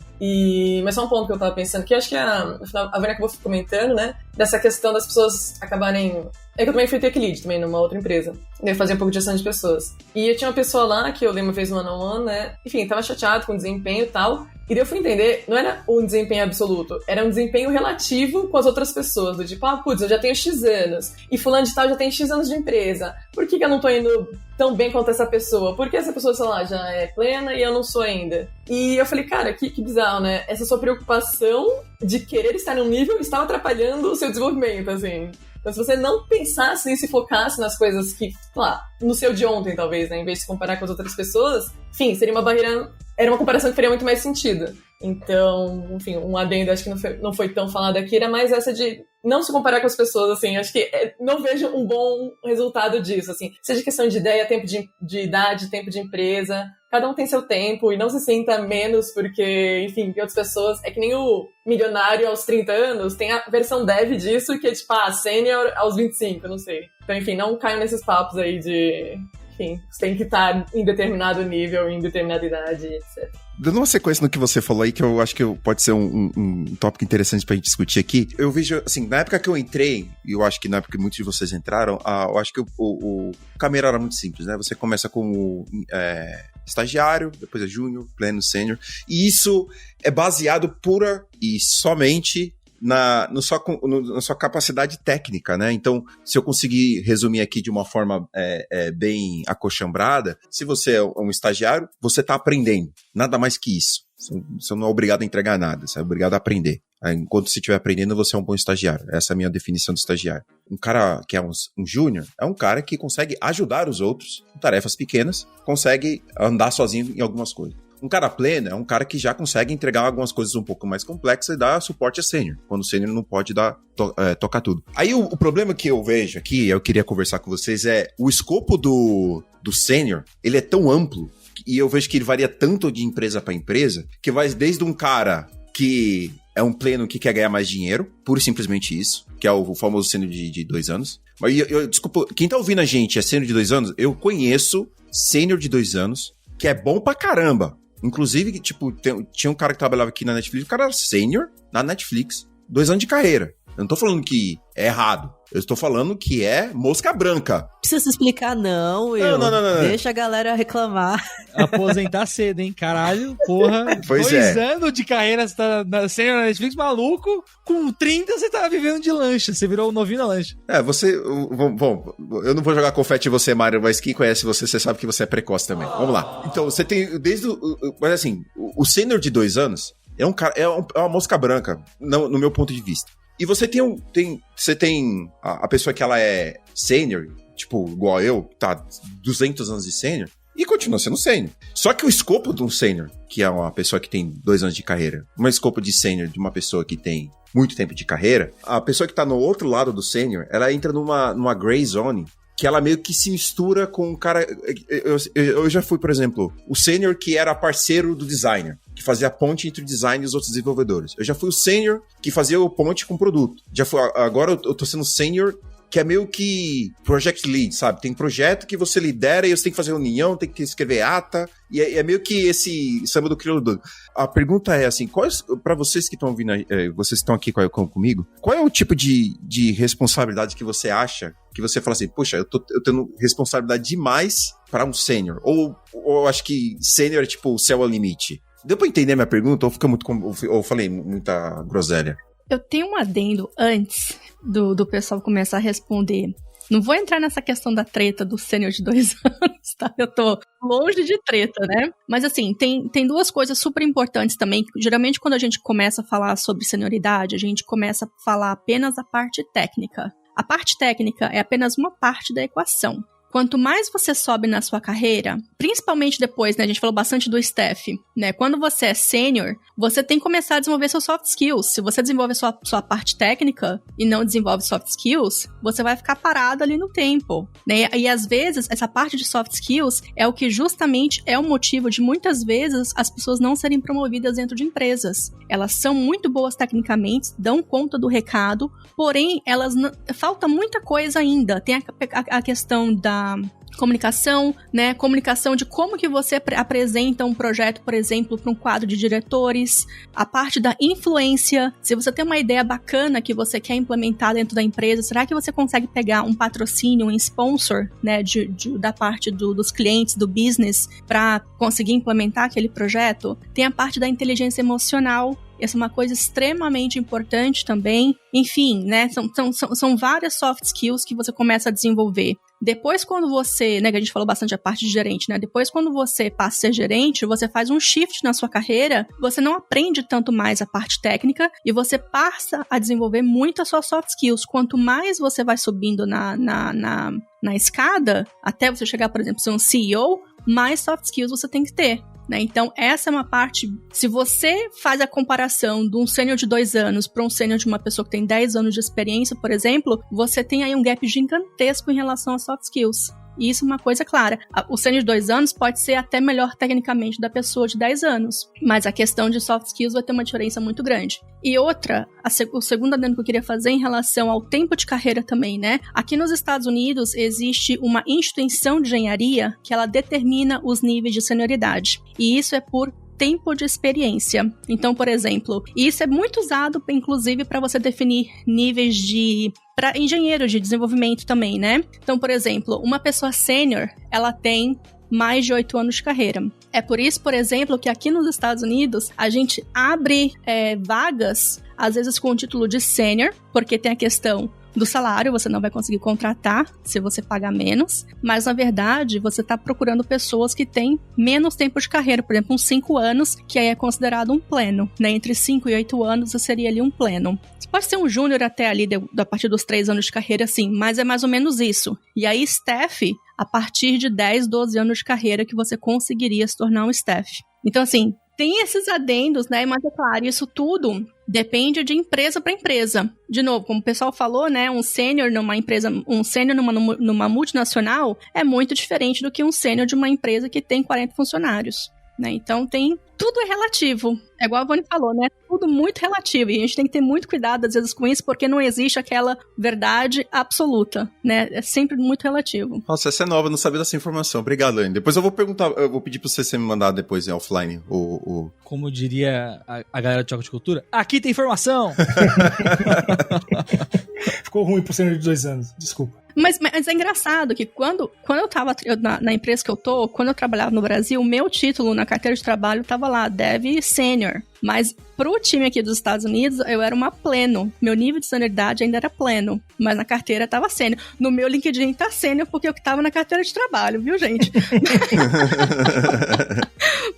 Mas só um ponto que eu tava pensando, que eu acho que a Vânia acabou comentando, né? Dessa questão das pessoas acabarem... É que eu também fui tech lead também numa outra empresa. Eu fazia um pouco de gestão de pessoas. E eu tinha uma pessoa lá, que eu dei uma vez no one-on-one, né? Enfim, tava chateado com o desempenho e tal. E daí eu fui entender, não era um desempenho absoluto, era um desempenho relativo com as outras pessoas, do tipo, putz, eu já tenho X anos, e fulano de tal já tem X anos de empresa, por que eu não tô indo tão bem quanto essa pessoa? Por que essa pessoa, sei lá, já é plena e eu não sou ainda? E eu falei, cara, que bizarro, né? Essa sua preocupação de querer estar num nível estava atrapalhando o seu desenvolvimento, assim. Então, se você não pensasse nisso e focasse nas coisas que, lá, no seu de ontem, talvez, né? Em vez de se comparar com as outras pessoas, enfim, seria uma barreira... Era uma comparação que faria muito mais sentido. Então, enfim, um adendo, acho que não foi tão falado aqui, era mais essa de não se comparar com as pessoas, assim, acho que não vejo um bom resultado disso, assim. Seja questão de ideia, tempo de idade, tempo de empresa, cada um tem seu tempo e não se sinta menos porque, enfim, tem outras pessoas. É que nem o milionário aos 30 anos, tem a versão dev disso, que é tipo, sênior aos 25, não sei. Então, enfim, não caiam nesses papos aí de... Enfim, você tem que estar em determinado nível, em determinada idade, etc. Dando uma sequência no que você falou aí, que eu acho que pode ser um tópico interessante pra gente discutir aqui, eu vejo, assim, na época que eu entrei, e eu acho que na época que muitos de vocês entraram, eu acho que o caminho era muito simples, né? Você começa como estagiário, depois é júnior, pleno, sênior, e isso é baseado pura e somente na sua capacidade técnica, né? Então, se eu conseguir resumir aqui de uma forma bem acochambrada, se você é um estagiário, você está aprendendo. Nada mais que isso. Você não é obrigado a entregar nada, você é obrigado a aprender. Enquanto você estiver aprendendo, você é um bom estagiário. Essa é a minha definição de estagiário. Um cara que é um júnior é um cara que consegue ajudar os outros com tarefas pequenas, consegue andar sozinho em algumas coisas. Um cara pleno é um cara que já consegue entregar algumas coisas um pouco mais complexas e dar suporte a sênior, quando o sênior não pode tocar tudo. Aí o problema que eu vejo aqui, eu queria conversar com vocês, é o escopo do sênior, ele é tão amplo, e eu vejo que ele varia tanto de empresa para empresa, que vai desde um cara que é um pleno que quer ganhar mais dinheiro, pura e simplesmente isso, que é o famoso sênior de 2 anos. Mas desculpa, quem tá ouvindo a gente é sênior de 2 anos? Eu conheço sênior de 2 anos, que é bom pra caramba. Inclusive, tipo, tinha um cara que trabalhava aqui na Netflix, o cara era sênior na Netflix, 2 anos de carreira. Eu não tô falando que é errado, eu estou falando que é mosca branca. Precisa se explicar não, Will. Não. Deixa a galera reclamar. Aposentar cedo, hein? Caralho, porra. Pois 2 anos de carreira, você tá sênior na Netflix, maluco. Com 30, você tá vivendo de lancha. Você virou o novinho da lancha. Bom, eu não vou jogar confete em você, Mário, mas quem conhece você sabe que você é precoce também. Vamos lá. Então, você tem, mas assim, o sênior de 2 anos é um cara, é uma mosca branca, no meu ponto de vista. E você tem a pessoa que ela é sênior, tipo, igual eu, tá 200 anos de sênior, e continua sendo sênior. Só que o escopo de um sênior, que é uma pessoa que tem 2 anos de carreira, um escopo de sênior de uma pessoa que tem muito tempo de carreira, a pessoa que tá no outro lado do sênior, ela entra numa gray zone, que ela meio que se mistura com um cara... Eu já fui, por exemplo, o sênior que era parceiro do designer, que fazia a ponte entre o design e os outros desenvolvedores. Eu já fui o sênior que fazia o ponte com o produto. Agora eu tô sendo sênior que é meio que project lead, sabe? Tem projeto que você lidera e você tem que fazer reunião, tem que escrever ata, e é meio que esse samba do crioulo doido. A pergunta é assim, para vocês que estão ouvindo, vocês estão aqui comigo, qual é o tipo de responsabilidade que você acha, que você fala assim, poxa, eu tendo responsabilidade demais para um sênior, ou eu acho que sênior é tipo o céu ao limite? Deu pra entender minha pergunta ou falei muita groselha? Eu tenho um adendo antes do pessoal começar a responder. Não vou entrar nessa questão da treta do sênior de 2 anos, tá? Eu tô longe de treta, né? Mas assim, tem 2 coisas super importantes também. Geralmente quando a gente começa a falar sobre senioridade, a gente começa a falar apenas a parte técnica. A parte técnica é apenas uma parte da equação. Quanto mais você sobe na sua carreira, principalmente depois, né, a gente falou bastante do staff, né, quando você é sênior, você tem que começar a desenvolver seus soft skills. Se você desenvolve sua parte técnica e não desenvolve soft skills, você vai ficar parado ali no tempo, né, e às vezes essa parte de soft skills é o que justamente é o motivo de muitas vezes as pessoas não serem promovidas dentro de empresas. Elas são muito boas tecnicamente, dão conta do recado, porém, falta muita coisa ainda. Tem a questão da comunicação, né? Comunicação de como que você apresenta um projeto, por exemplo, para um quadro de diretores. A parte da influência. Se você tem uma ideia bacana que você quer implementar dentro da empresa, será que você consegue pegar um patrocínio, um sponsor, né? Da parte dos clientes, do business, para conseguir implementar aquele projeto? Tem a parte da inteligência emocional. Essa é uma coisa extremamente importante também. Enfim, né? São várias soft skills que você começa a desenvolver. Depois, quando você, né, que a gente falou bastante a parte de gerente, né? Depois, quando você passa a ser gerente, você faz um shift na sua carreira, você não aprende tanto mais a parte técnica e você passa a desenvolver muito as suas soft skills. Quanto mais você vai subindo na escada, até você chegar, por exemplo, a ser um CEO, mais soft skills você tem que ter. Né? Então, essa é uma parte. Se você faz a comparação de um sênior de 2 anos para um sênior de uma pessoa que tem 10 anos de experiência, por exemplo, você tem aí um gap gigantesco em relação a soft skills. E isso é uma coisa clara. O sênior de 2 anos pode ser até melhor tecnicamente da pessoa de 10 anos, mas a questão de soft skills vai ter uma diferença muito grande. E outra, o segundo adendo que eu queria fazer em relação ao tempo de carreira também, né? Aqui nos Estados Unidos existe uma instituição de engenharia que ela determina os níveis de senioridade. E isso é por tempo de experiência. Então, por exemplo, isso é muito usado, inclusive, para você definir níveis para engenheiros de desenvolvimento também, né? Então, por exemplo, uma pessoa sênior, ela tem mais de 8 anos de carreira. É por isso, por exemplo, que aqui nos Estados Unidos, a gente abre vagas, às vezes com o título de sênior, porque tem a questão do salário, você não vai conseguir contratar se você pagar menos, mas na verdade você está procurando pessoas que têm menos tempo de carreira, por exemplo, uns 5 anos, que aí é considerado um pleno, né? Entre 5 e 8 anos seria ali um pleno. Você pode ser um júnior até ali, a partir dos 3 anos de carreira, sim, mas é mais ou menos isso. E aí, staff, a partir de 10, 12 anos de carreira que você conseguiria se tornar um staff. Então, assim, tem esses adendos, né? Mas é claro, isso tudo depende de empresa para empresa. De novo, como o pessoal falou, né? Um sênior numa empresa, um sênior numa multinacional é muito diferente do que um sênior de uma empresa que tem 40 funcionários, né? Então tudo é relativo. É igual a Vani falou, né? Tudo muito relativo. E a gente tem que ter muito cuidado, às vezes, com isso, porque não existe aquela verdade absoluta, né? É sempre muito relativo. Nossa, essa é nova, eu não sabia dessa informação. Obrigado, Anne. Depois eu vou perguntar, eu vou pedir pra você me mandar depois em offline o... Como diria a galera de Choque de Cultura, aqui tem informação! Ficou ruim pro sênior de 2 anos, desculpa. Mas é engraçado que quando eu tava na empresa que eu tô, quando eu trabalhava no Brasil, o meu título na carteira de trabalho tava lá, Dev Senior. Mas pro time aqui dos Estados Unidos, eu era uma pleno. Meu nível de senioridade ainda era pleno, mas na carteira tava sênior. No meu LinkedIn tá sênior porque eu tava na carteira de trabalho, viu, gente?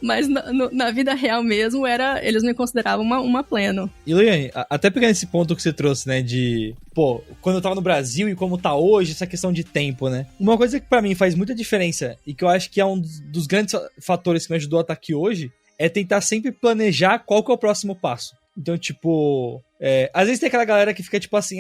Mas na vida real mesmo, eles me consideravam uma pleno. E, Loiane, até pegando esse ponto que você trouxe, né, de... Pô, quando eu tava no Brasil e como tá hoje, essa questão de tempo, né? Uma coisa que pra mim faz muita diferença e que eu acho que é um dos grandes fatores que me ajudou a estar aqui hoje é tentar sempre planejar qual que é o próximo passo. Então, tipo... às vezes tem aquela galera que fica tipo assim,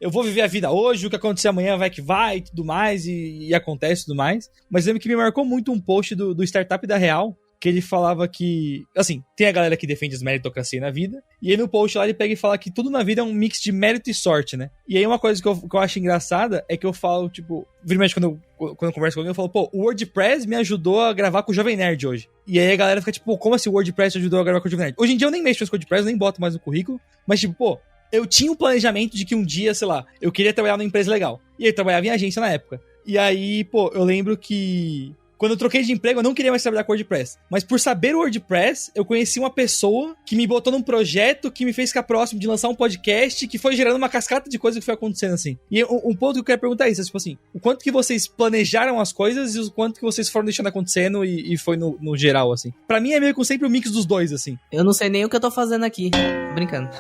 eu vou viver a vida hoje, o que acontecer amanhã vai que vai e tudo mais, e acontece e tudo mais. Mas lembro que me marcou muito um post do Startup da Real, que ele falava que, assim, tem a galera que defende as meritocracia na vida, e aí no post lá ele pega e fala que tudo na vida é um mix de mérito e sorte, né? E aí uma coisa que eu acho engraçada é que eu falo, tipo, vira quando eu converso com alguém, eu falo, pô, o WordPress me ajudou a gravar com o Jovem Nerd hoje. E aí a galera fica tipo, pô, como assim o WordPress te ajudou a gravar com o Jovem Nerd? Hoje em dia eu nem mexo mais com o WordPress, nem boto mais no currículo, mas tipo, pô, eu tinha um planejamento de que um dia, sei lá, eu queria trabalhar numa empresa legal. E aí eu trabalhava em agência na época. E aí, pô, eu lembro que... Quando eu troquei de emprego, eu não queria mais trabalhar com WordPress. Mas por saber o WordPress, eu conheci uma pessoa que me botou num projeto que me fez ficar próximo de lançar um podcast, que foi gerando uma cascata de coisas que foi acontecendo assim. E um ponto que eu quero perguntar é isso, tipo assim, o quanto que vocês planejaram as coisas e o quanto que vocês foram deixando acontecendo e foi no geral, assim. Pra mim é meio que sempre o mix dos dois, assim. Eu não sei nem o que eu tô fazendo aqui. Tô brincando.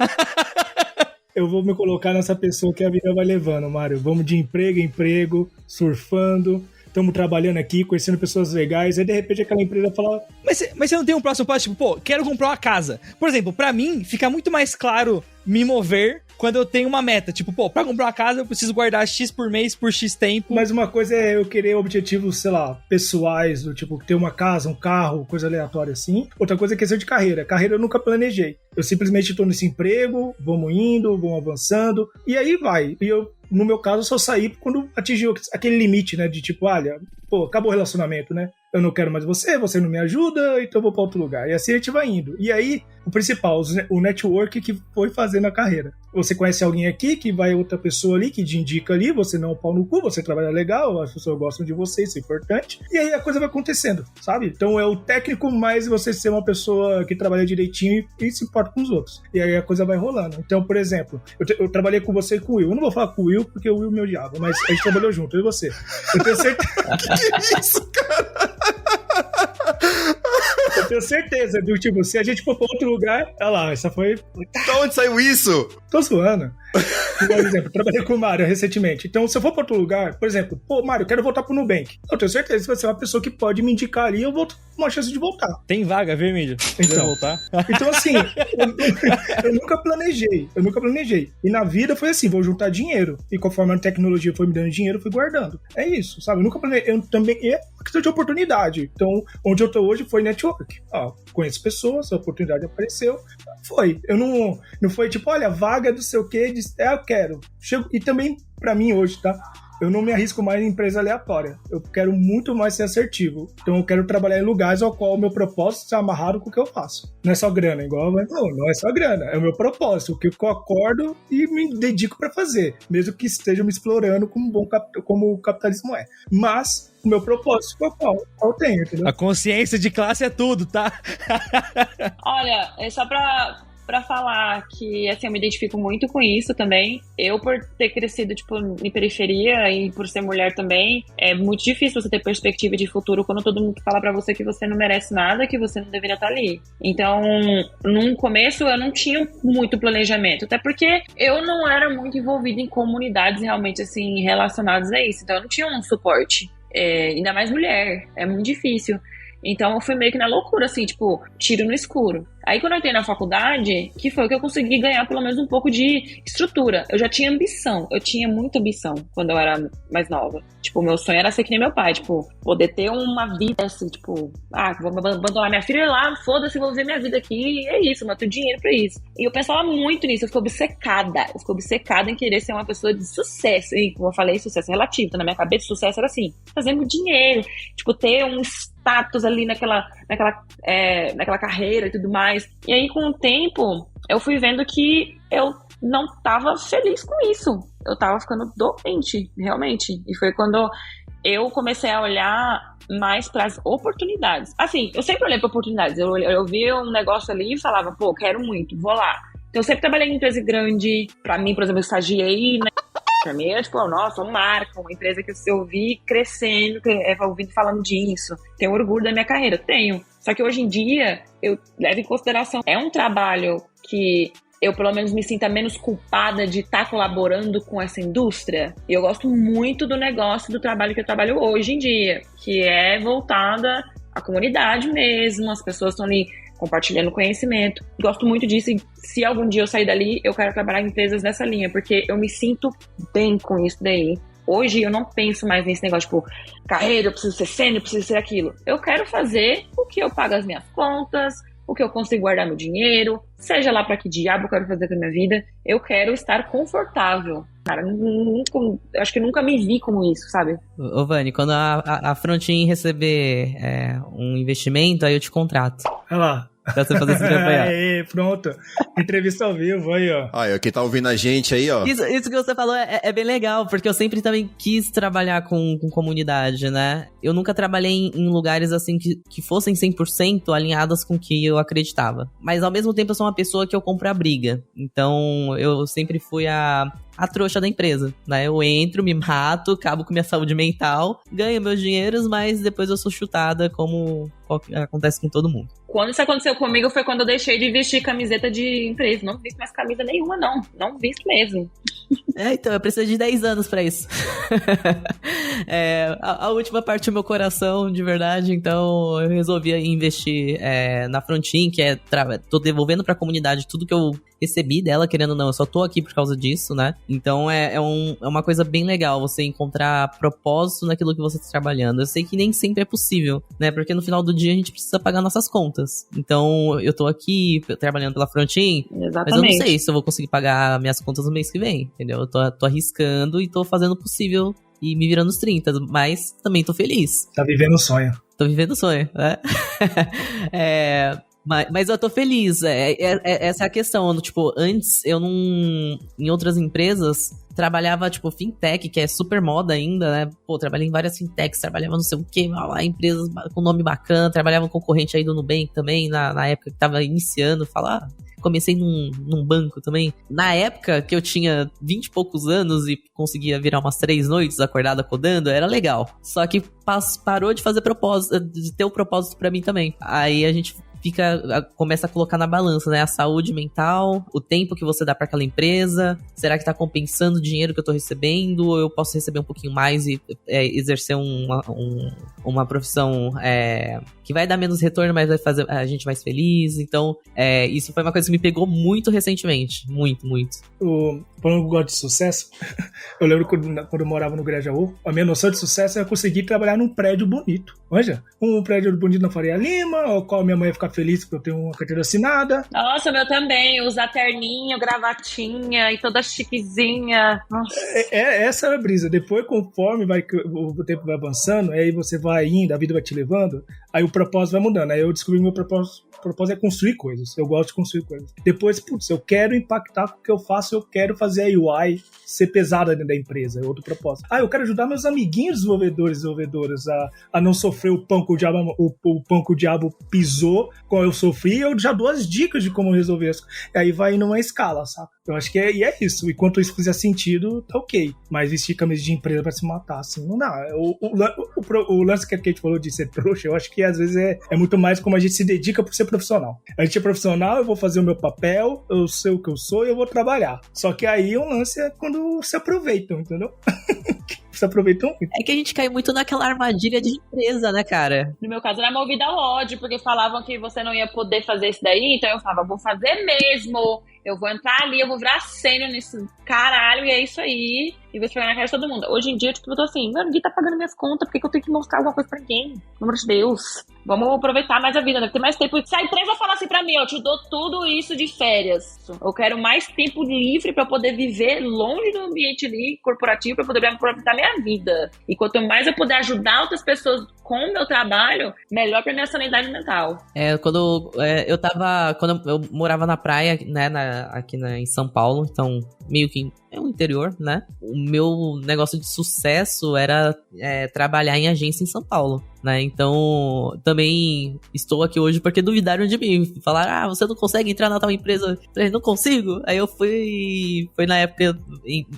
Eu vou me colocar nessa pessoa que a vida vai levando, Mário. Vamos de emprego em emprego, surfando... Estamos trabalhando aqui, conhecendo pessoas legais, aí de repente aquela empresa fala... Mas você não tem um próximo passo, tipo, pô, quero comprar uma casa. Por exemplo, pra mim, fica muito mais claro me mover quando eu tenho uma meta. Tipo, pô, pra comprar uma casa eu preciso guardar X por mês por X tempo. Mas uma coisa é eu querer objetivos, sei lá, pessoais, do tipo, ter uma casa, um carro, coisa aleatória assim. Outra coisa é questão de carreira. Carreira eu nunca planejei. Eu simplesmente tô nesse emprego, vamos indo, vamos avançando, e aí vai. E eu no meu caso, eu só saí quando atingiu aquele limite, né? De tipo, olha, pô, acabou o relacionamento, né? Eu não quero mais você não me ajuda, então eu vou pra outro lugar. E assim a gente vai indo. E aí, o principal, o network que foi fazendo a carreira. Você conhece alguém aqui, que vai outra pessoa ali, que te indica ali, você não é um pau no cu, você trabalha legal, as pessoas gostam de você, isso é importante. E aí a coisa vai acontecendo, sabe? Então é o técnico mais você ser uma pessoa que trabalha direitinho e se importa com os outros. E aí a coisa vai rolando. Então, por exemplo, eu trabalhei com você e com o Will. Eu não vou falar com o Will, porque o Will me odiava, mas a gente trabalhou junto, eu e você. Eu tenho certeza... Que isso, cara? Eu tenho certeza, do tipo, se a gente for pra outro lugar, olha lá, essa foi... Da onde saiu isso? Tô zoando. Por exemplo, trabalhei com o Mário recentemente. Então, se eu for pra outro lugar, por exemplo, pô, Mário, eu quero voltar pro Nubank. Eu tenho certeza que vai ser uma pessoa que pode me indicar ali e eu vou ter uma chance de voltar. Tem vaga, viu, Emílio? Então, voltar. Então assim, eu nunca planejei. E na vida foi assim, vou juntar dinheiro. E conforme a tecnologia foi me dando dinheiro, eu fui guardando. É isso, sabe? Eu nunca planejei. Eu também, é uma questão de oportunidade. Então, onde eu tô hoje foi network. Ó, conheço pessoas, a oportunidade apareceu. Foi. Eu não foi tipo, olha, vaga do sei o quê, eu quero. E também, pra mim hoje, tá? Eu não me arrisco mais em empresa aleatória. Eu quero muito mais ser assertivo. Então eu quero trabalhar em lugares ao qual o meu propósito está amarrado com o que eu faço. Não é só grana, igual... Não é só grana. É o meu propósito, o que eu acordo e me dedico pra fazer. Mesmo que esteja me explorando como o capitalismo é. Mas... o meu propósito, qual eu tenho, entendeu? A consciência de classe é tudo, tá? Olha, é só pra falar que, assim, eu me identifico muito com isso também. Eu, por ter crescido, tipo, em periferia e por ser mulher também, é muito difícil você ter perspectiva de futuro quando todo mundo fala pra você que você não merece nada, que você não deveria estar ali. Então, num começo, eu não tinha muito planejamento, até porque eu não era muito envolvida em comunidades realmente, assim, relacionadas a isso. Então, eu não tinha um suporte. Ainda mais mulher, é muito difícil. Então eu fui meio que na loucura, assim, tipo, tiro no escuro. Aí quando eu entrei na faculdade, que foi que eu consegui ganhar pelo menos um pouco de estrutura. Eu já tinha ambição, eu tinha muita ambição quando eu era mais nova. Tipo, meu sonho era ser que nem meu pai, tipo, poder ter uma vida assim, tipo, vou abandonar minha filha lá, foda-se, vou viver minha vida aqui, e é isso, mas eu tenho dinheiro pra isso. E eu pensava muito nisso, eu fiquei obcecada em querer ser uma pessoa de sucesso. E como eu falei, sucesso relativo, então na minha cabeça sucesso era assim, fazer muito dinheiro, tipo, ter um status ali naquela carreira e tudo mais. E aí, com o tempo, eu fui vendo que eu não tava feliz com isso. Eu tava ficando doente, realmente. E foi quando eu comecei a olhar mais para as oportunidades. Assim, eu sempre olhei para oportunidades. Eu via um negócio ali e falava, pô, quero muito, vou lá. Então, eu sempre trabalhei em empresa grande. Pra mim, por exemplo, eu estagiei, né? Pra mim é tipo, nossa, uma marca, uma empresa que eu vi crescendo, ouvindo falando disso. Tenho orgulho da minha carreira? Tenho. Só que hoje em dia, eu levo em consideração, é um trabalho que eu pelo menos me sinta menos culpada de estar colaborando com essa indústria. E eu gosto muito do negócio, do trabalho que eu trabalho hoje em dia, que é voltada à comunidade mesmo, as pessoas estão ali compartilhando conhecimento. Gosto muito disso e se algum dia eu sair dali, eu quero trabalhar em empresas nessa linha, porque eu me sinto bem com isso daí. Hoje eu não penso mais nesse negócio, tipo, carreira, eu preciso ser sênior, eu preciso ser aquilo. Eu quero fazer o que eu pago as minhas contas, o que eu consigo guardar meu dinheiro, seja lá pra que diabo eu quero fazer com a minha vida. Eu quero estar confortável. Cara, acho que nunca me vi como isso, sabe? Ô, Vani, quando a Frontin receber um investimento, aí eu te contrato. Olha lá. Pra você fazer esse acompanhar. Aí, pronto. Entrevista ao vivo aí, ó. Olha, quem tá ouvindo a gente aí, ó. Isso que você falou é bem legal, porque eu sempre também quis trabalhar com comunidade, né? Eu nunca trabalhei em lugares assim que fossem 100% alinhadas com o que eu acreditava. Mas ao mesmo tempo eu sou uma pessoa que eu compro a briga. Então eu sempre fui a trouxa da empresa, né? Eu entro, me mato, acabo com minha saúde mental, ganho meus dinheiros, mas depois eu sou chutada como acontece com todo mundo. Quando isso aconteceu comigo foi quando eu deixei de vestir camiseta de empresa. Não visto mais camisa nenhuma, não. Não visto mesmo. Então, eu preciso de 10 anos pra isso. A última parte do meu coração, de verdade, então eu resolvi investir na Frontin, que tô devolvendo pra comunidade tudo que eu recebi dela, querendo ou não, eu só tô aqui por causa disso, né? Então é uma coisa bem legal você encontrar propósito naquilo que você tá trabalhando. Eu sei que nem sempre é possível, né? Porque no final do dia a gente precisa pagar nossas contas. Então eu tô aqui trabalhando pela Frontin, mas eu não sei se eu vou conseguir pagar minhas contas no mês que vem, entendeu? Eu tô arriscando e tô fazendo o possível e me virando os 30, mas também tô feliz. Tá vivendo o sonho. Tô vivendo o sonho, né? Mas eu tô feliz, essa é a questão, tipo, antes eu não, em outras empresas, trabalhava, tipo, fintech, que é super moda ainda, né, pô, trabalhei em várias fintechs, trabalhava não sei o que, lá, empresas com nome bacana, trabalhava um concorrente aí do Nubank também, na época que tava iniciando, comecei num banco também. Na época que eu tinha 20 e poucos anos e conseguia virar umas 3 noites acordada codando, era legal. Só que parou de fazer propósito, de ter o propósito pra mim também. Aí a gente começa a colocar na balança, né? A saúde mental, o tempo que você dá pra aquela empresa, será que tá compensando o dinheiro que eu tô recebendo, ou eu posso receber um pouquinho mais e exercer uma profissão que vai dar menos retorno, mas vai fazer a gente mais feliz. Então, isso foi uma coisa que me pegou muito recentemente. Muito, muito. Falando que eu gosto de sucesso, eu lembro quando eu morava no Grajaú, a minha noção de sucesso era conseguir trabalhar num prédio bonito. Manja? Um prédio bonito na Faria Lima, ao qual minha mãe ia ficar feliz porque eu tenho uma carteira assinada. Nossa, meu também. Usar terninho, gravatinha e toda chiquezinha. Nossa. Essa é a brisa. Depois, conforme o tempo vai avançando, aí você vai indo, a vida vai te levando, aí o propósito vai mudando. Aí eu descobri que meu propósito é construir coisas. Eu gosto de construir coisas. Depois, eu quero impactar com o que eu faço, eu quero fazer a UI ser pesada dentro da empresa. É outro propósito. Eu quero ajudar meus amiguinhos desenvolvedoras a não sofrer o pão que o diabo pisou, como eu sofri, eu já dou as dicas de como resolver isso. E aí vai numa escala, sabe? Eu acho que é isso. Enquanto isso fizer sentido, tá ok. Mas vestir camisa de empresa pra se matar, assim, não dá. O lance que a Kate falou de ser trouxa, eu acho que às vezes é muito mais como a gente se dedica por ser profissional. A gente é profissional, eu vou fazer o meu papel, eu sei o que eu sou e eu vou trabalhar. Só que aí o lance é quando se aproveitam, entendeu? Se aproveitam muito. É que a gente cai muito naquela armadilha de empresa, né, cara? No meu caso era movida ao ódio, porque falavam que você não ia poder fazer isso daí, então eu falava, vou fazer mesmo, eu vou entrar ali, eu vou virar sênior nesse caralho, e é isso aí, e vou pegar na cara de todo mundo. Hoje em dia, eu tô assim, ninguém tá pagando minhas contas, por que eu tenho que mostrar alguma coisa pra ninguém? Pelo amor de Deus. Vamos aproveitar mais a vida, né? Ter mais tempo. Se a empresa falar assim pra mim, eu te dou tudo isso de férias, eu quero mais tempo livre pra poder viver longe do ambiente ali corporativo, pra poder aproveitar minha vida. E quanto mais eu puder ajudar outras pessoas com o meu trabalho, melhor pra minha sanidade mental. Quando eu morava na praia, né, aqui em São Paulo, então meio que é um interior, né? O meu negócio de sucesso era trabalhar em agência em São Paulo, né? Então, também estou aqui hoje porque duvidaram de mim. Falaram, você não consegue entrar na tal empresa? Eu falei, não consigo. Aí eu foi na época,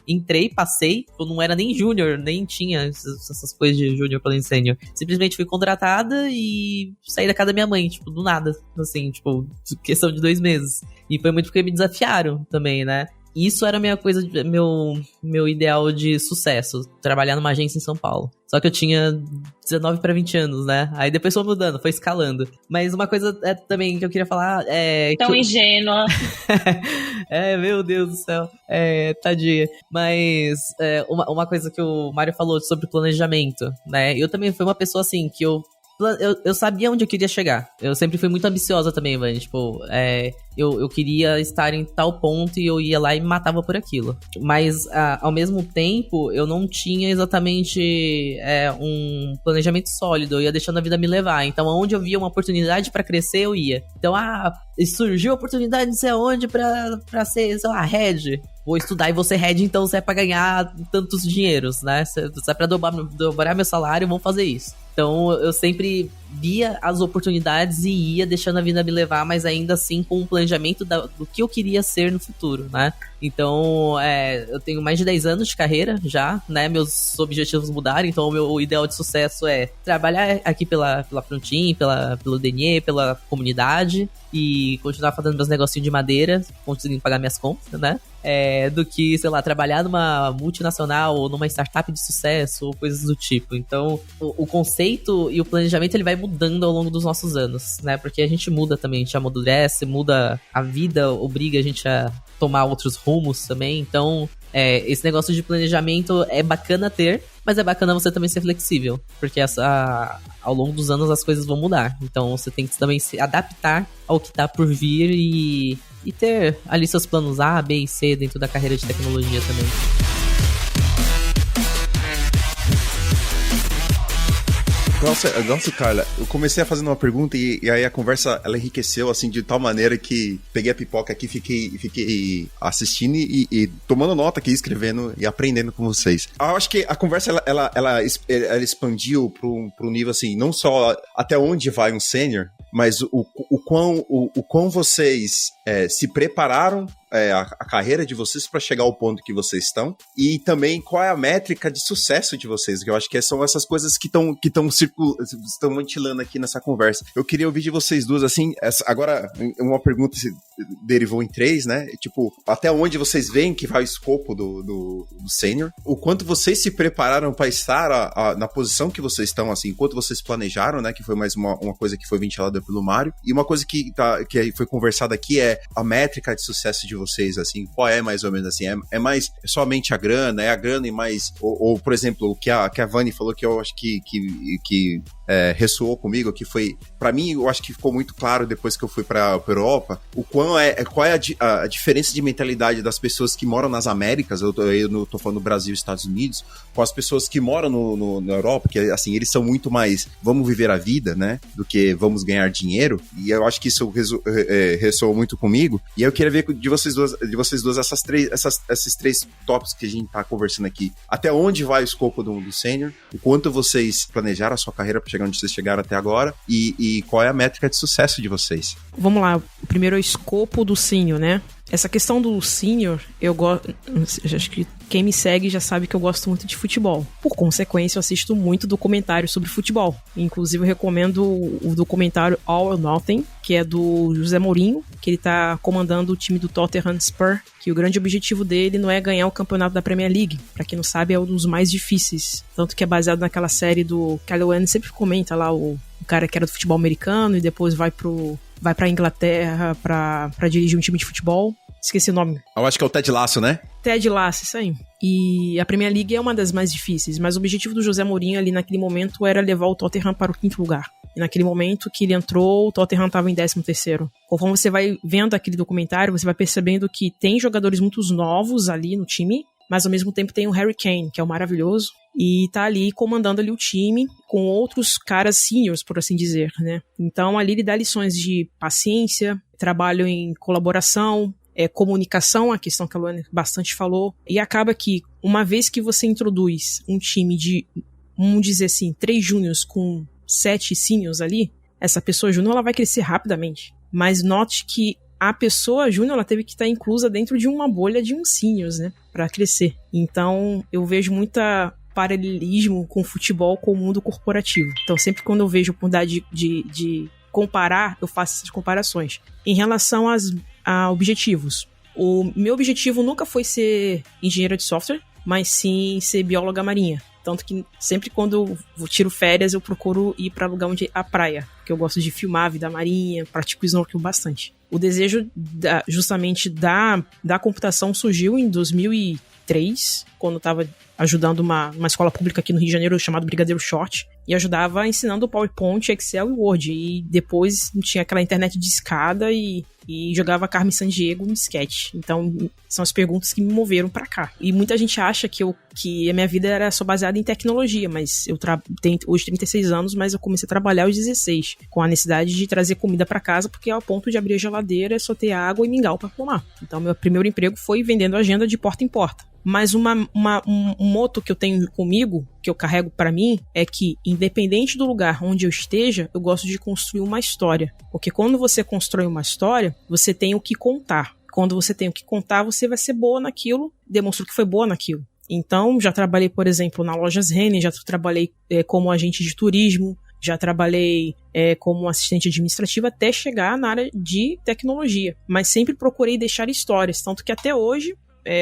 entrei, passei, eu não era nem júnior, nem tinha essas coisas de júnior para sênior. Simplesmente fui contratada e saí da casa da minha mãe, tipo, do nada, assim, tipo, questão de 2 meses. E foi muito porque me desafiaram também, né? Isso era a minha coisa, meu ideal de sucesso, trabalhar numa agência em São Paulo. Só que eu tinha 19 para 20 anos, né? Aí depois foi mudando, foi escalando. Mas uma coisa também que eu queria falar é... Tão ingênua. Meu Deus do céu. Tadinha. Mas uma coisa que o Mário falou sobre planejamento, né? Eu também fui uma pessoa assim, que eu sabia onde eu queria chegar. Eu sempre fui muito ambiciosa também, Vani. Tipo, eu queria estar em tal ponto e eu ia lá e me matava por aquilo. Mas, ao mesmo tempo, eu não tinha exatamente um planejamento sólido. Eu ia deixando a vida me levar. Então, onde eu via uma oportunidade pra crescer, eu ia. Então, surgiu a oportunidade de ser onde pra ser, sei lá, head. Vou estudar e vou ser head, então se é pra ganhar tantos dinheiros, né? Se é pra dobrar meu salário, vamos fazer isso. Então, eu sempre via as oportunidades e ia deixando a vida me levar, mas ainda assim com um planejamento do que eu queria ser no futuro, né? Então, eu tenho mais de 10 anos de carreira já, né? Meus objetivos mudaram, então o meu ideal de sucesso é trabalhar aqui pela Frontin, pelo Denier, pela comunidade e continuar fazendo meus negocinhos de madeira, conseguindo pagar minhas contas, né? Do que, sei lá, trabalhar numa multinacional ou numa startup de sucesso ou coisas do tipo. Então, o conceito e o planejamento, ele vai mudando ao longo dos nossos anos, né? Porque a gente muda também, a gente amadurece, muda a vida, obriga a gente a tomar outros rumos também. Então, esse negócio de planejamento é bacana ter, mas é bacana você também ser flexível, porque ao longo dos anos as coisas vão mudar. Então você tem que também se adaptar ao que tá por vir e ter ali seus planos A, B e C dentro da carreira de tecnologia também. Nossa, Carla, eu comecei a fazer uma pergunta e aí a conversa, ela enriqueceu, assim, de tal maneira que peguei a pipoca aqui, fiquei assistindo e tomando nota aqui, escrevendo e aprendendo com vocês. Eu acho que a conversa, ela expandiu para um nível, assim, não só até onde vai um sênior, mas o quão vocês se prepararam a carreira de vocês para chegar ao ponto que vocês estão, e também qual é a métrica de sucesso de vocês, que eu acho que são essas coisas que estão ventilando aqui nessa conversa. Eu queria ouvir de vocês duas, assim, agora uma pergunta se derivou em 3, né? Tipo, até onde vocês veem que vai o escopo do sênior, o quanto vocês se prepararam para estar na posição que vocês estão, assim, enquanto vocês planejaram, né? Que foi mais uma coisa que foi ventilada pelo Mário, e uma coisa que foi conversada aqui é a métrica de sucesso de vocês, assim, qual é mais ou menos assim? É mais somente a grana e mais, ou por exemplo, o que a Vani falou, que eu acho que ressoou comigo, que foi, pra mim, eu acho que ficou muito claro depois que eu fui pra Europa, qual é a diferença de mentalidade das pessoas que moram nas Américas, eu não tô falando do Brasil e Estados Unidos, com as pessoas que moram na Europa, que assim, eles são muito mais, vamos viver a vida, né, do que vamos ganhar dinheiro, e eu acho que isso ressoou muito comigo, e eu queria ver de vocês duas esses 3 tópicos que a gente tá conversando aqui. Até onde vai o escopo do sênior, o quanto vocês planejaram a sua carreira para chegar onde vocês chegaram até agora, e qual é a métrica de sucesso de vocês? Vamos lá, o primeiro é o escopo do sênior, né? Essa questão do sênior, eu gosto. Acho que quem me segue já sabe que eu gosto muito de futebol. Por consequência, eu assisto muito documentário sobre futebol. Inclusive, eu recomendo o documentário All or Nothing, que é do José Mourinho, que ele tá comandando o time do Tottenham Hotspur, que o grande objetivo dele não é ganhar o campeonato da Premier League. Pra quem não sabe, é um dos mais difíceis. Tanto que é baseado naquela série do Kylo Ren, sempre comenta lá o cara que era do futebol americano e depois vai pra Inglaterra pra dirigir um time de futebol. Esqueci o nome. Eu acho que é o Ted Lasso, né? Ted Lasso, isso aí. E a Premier League é uma das mais difíceis, mas o objetivo do José Mourinho ali naquele momento era levar o Tottenham para o 5º lugar. E naquele momento que ele entrou, o Tottenham estava em 13º. Conforme você vai vendo aquele documentário, você vai percebendo que tem jogadores muito novos ali no time, mas ao mesmo tempo tem o Harry Kane, que é o maravilhoso, e tá ali comandando ali o time com outros caras seniors, por assim dizer, né? Então ali ele dá lições de paciência, trabalho em colaboração, comunicação, a questão que a Luana bastante falou, e acaba que uma vez que você introduz um time de, vamos dizer assim, 3 júniors com 7 seniors ali, essa pessoa júnior ela vai crescer rapidamente, mas note que a pessoa júnior ela teve que estar inclusa dentro de uma bolha de uns seniors, né, para crescer. Então eu vejo muita paralelismo com o futebol com o mundo corporativo. Então sempre quando eu vejo a oportunidade de comparar, eu faço essas comparações. Em relação a objetivos, o meu objetivo nunca foi ser engenheira de software, mas sim ser bióloga marinha. Tanto que sempre quando eu tiro férias, eu procuro ir para lugar onde a praia, porque eu gosto de filmar a vida marinha, pratico snorkel bastante. O desejo justamente da computação surgiu em 2003, quando eu estava ajudando uma escola pública aqui no Rio de Janeiro chamada Brigadeiro Short, e ajudava ensinando PowerPoint, Excel e Word, e depois tinha aquela internet de escada e jogava Carmen Sandiego no disquete. Então são as perguntas que me moveram pra cá. E muita gente acha que a minha vida era só baseada em tecnologia, mas eu tenho hoje 36 anos, mas eu comecei a trabalhar aos 16, com a necessidade de trazer comida pra casa, porque ao ponto de abrir a geladeira, só ter água e mingau pra tomar. Então meu primeiro emprego foi vendendo agenda de porta em porta. Mas um moto que eu tenho comigo, que eu carrego pra mim, é que independente do lugar onde eu esteja, eu gosto de construir uma história. Porque quando você constrói uma história, você tem o que contar. Quando você tem o que contar, você vai ser boa naquilo, demonstrou que foi boa naquilo. Então, já trabalhei, por exemplo, na Lojas Renner, já trabalhei como agente de turismo, já trabalhei como assistente administrativa até chegar na área de tecnologia. Mas sempre procurei deixar histórias, tanto que até hoje,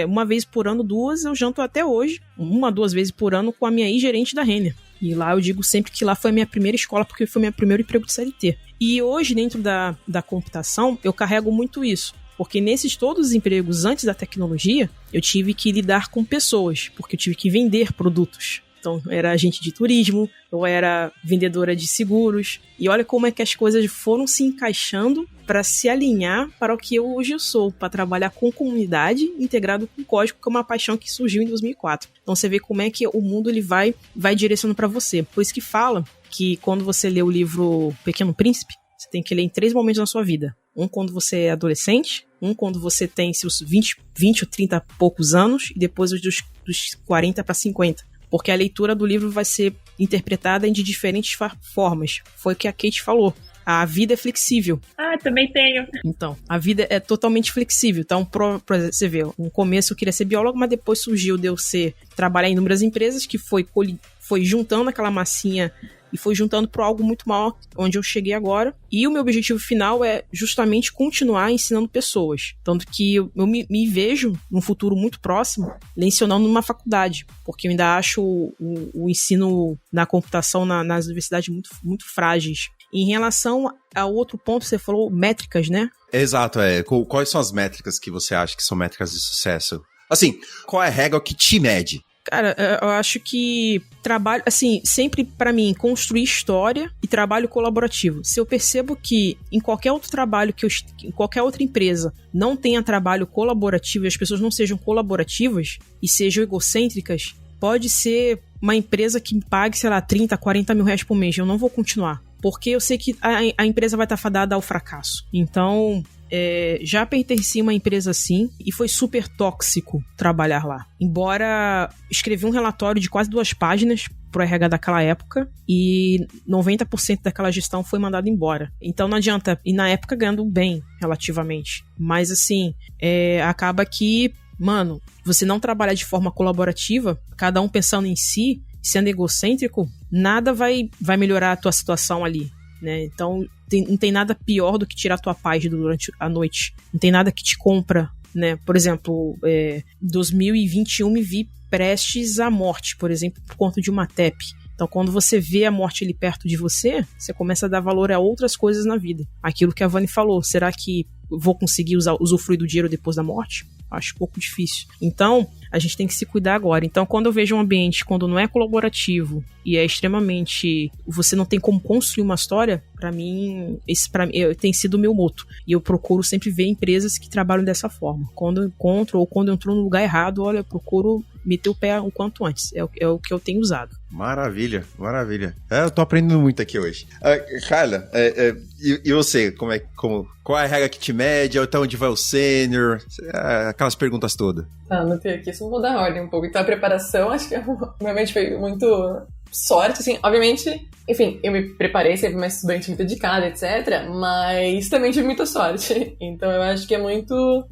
uma vez por ano, 2, eu janto até hoje, 1-2 vezes por ano com a minha ex-gerente da Renner. E lá eu digo sempre que lá foi a minha primeira escola, porque foi meu primeiro emprego de CLT. E hoje, dentro da computação, eu carrego muito isso. Porque nesses todos os empregos antes da tecnologia, eu tive que lidar com pessoas, porque eu tive que vender produtos. Então, eu era agente de turismo, eu era vendedora de seguros. E olha como é que as coisas foram se encaixando para se alinhar para o que eu hoje sou, para trabalhar com comunidade integrado com código, que é uma paixão que surgiu em 2004. Então, você vê como é que o mundo ele vai direcionando para você. Por isso que fala que quando você lê o livro Pequeno Príncipe, você tem que ler em 3 momentos na sua vida. Um quando você é adolescente, um quando você tem seus 20 ou 30 e poucos anos, e depois dos 40 para 50. Porque a leitura do livro vai ser interpretada de diferentes formas. Foi o que a Kate falou. A vida é flexível. Ah, também tenho. Então, a vida é totalmente flexível. Então, você vê, no começo eu queria ser biólogo, mas depois surgiu de eu trabalhar em inúmeras empresas, que foi juntando aquela massinha e foi juntando para algo muito maior, onde eu cheguei agora. E o meu objetivo final é justamente continuar ensinando pessoas. Tanto que eu me vejo, num futuro muito próximo, lecionando numa faculdade, porque eu ainda acho o ensino na computação nas universidades muito, muito frágeis. Em relação ao outro ponto, você falou métricas, né? Exato, quais são as métricas que você acha que são métricas de sucesso? Assim, qual é a regra que te mede? Cara, eu acho que trabalho, assim, sempre pra mim, construir história e trabalho colaborativo. Se eu percebo que em qualquer outro trabalho, em qualquer outra empresa, não tenha trabalho colaborativo e as pessoas não sejam colaborativas e sejam egocêntricas, pode ser uma empresa que me pague, sei lá, 30, 40 mil reais por mês. Eu não vou continuar. Porque eu sei que a empresa vai estar fadada ao fracasso. Então, já pertenci a uma empresa assim e foi super tóxico trabalhar lá. Embora escrevi um relatório de quase 2 páginas pro RH daquela época e 90% daquela gestão foi mandado embora. Então não adianta, e na época ganhando bem relativamente. Mas assim, acaba que, mano, você não trabalhar de forma colaborativa, cada um pensando em si, sendo egocêntrico, nada vai melhorar a tua situação ali, né? Então, não tem nada pior do que tirar a tua paz durante a noite. Não tem nada que te compra, né? Por exemplo, 2021 me vi prestes à morte, por exemplo, por conta de uma TEP. Então, quando você vê a morte ali perto de você, você começa a dar valor a outras coisas na vida. Aquilo que a Vani falou, será que vou conseguir usufruir do dinheiro depois da morte? Acho um pouco difícil. Então, a gente tem que se cuidar agora. Então, quando eu vejo um ambiente, quando não é colaborativo e é extremamente... você não tem como construir uma história, pra mim, tem sido o meu moto. E eu procuro sempre ver empresas que trabalham dessa forma. Quando eu encontro ou quando eu entro no lugar errado, olha, eu procuro meter o pé o quanto antes. É o que eu tenho usado. Maravilha, maravilha. Eu tô aprendendo muito aqui hoje. Carla, e você? Qual é a regra que te mede? Até onde vai o sênior? Aquelas perguntas todas. Anotei aqui, só vou dar ordem um pouco. Então, a preparação, acho que realmente foi muito sorte, assim. Obviamente, enfim, eu me preparei, sempre uma estudante muito dedicada, etc. Mas também tive muita sorte. Então, eu acho que é muito...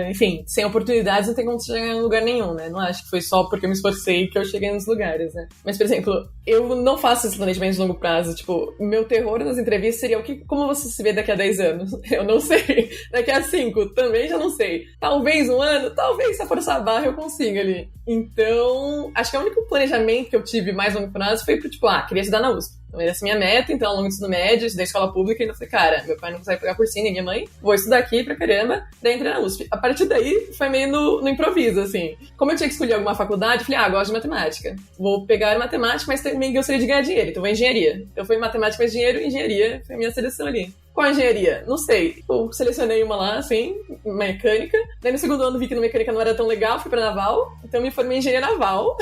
enfim, sem oportunidades não tem como você chegar em lugar nenhum, né? Não acho que foi só porque eu me esforcei que eu cheguei nos lugares, né? Mas, por exemplo, eu não faço esse planejamento de longo prazo. Tipo, meu terror nas entrevistas seria como você se vê daqui a 10 anos? Eu não sei. Daqui a 5, também já não sei. Talvez um ano, talvez se eu forçar a barra eu consiga ali. Então, acho que o único planejamento que eu tive mais longo prazo foi pro tipo, queria estudar na USP. Então, era essa minha meta, então, ao longo do ensino médio, estudei escola pública, e eu falei, cara, meu pai não consegue pegar cursinho, nem minha mãe, vou estudar aqui pra caramba, daí entrei na USP. A partir daí, foi meio no improviso, assim. Como eu tinha que escolher alguma faculdade, eu falei, gosto de matemática. Vou pegar matemática, mas também gostaria de ganhar dinheiro, então vou em engenharia. Então foi matemática mais dinheiro, engenharia foi a minha seleção ali. Qual engenharia? Não sei. Eu selecionei uma lá, assim, mecânica. Daí no segundo ano vi que na mecânica não era tão legal, fui pra naval. Então me formei em engenharia naval.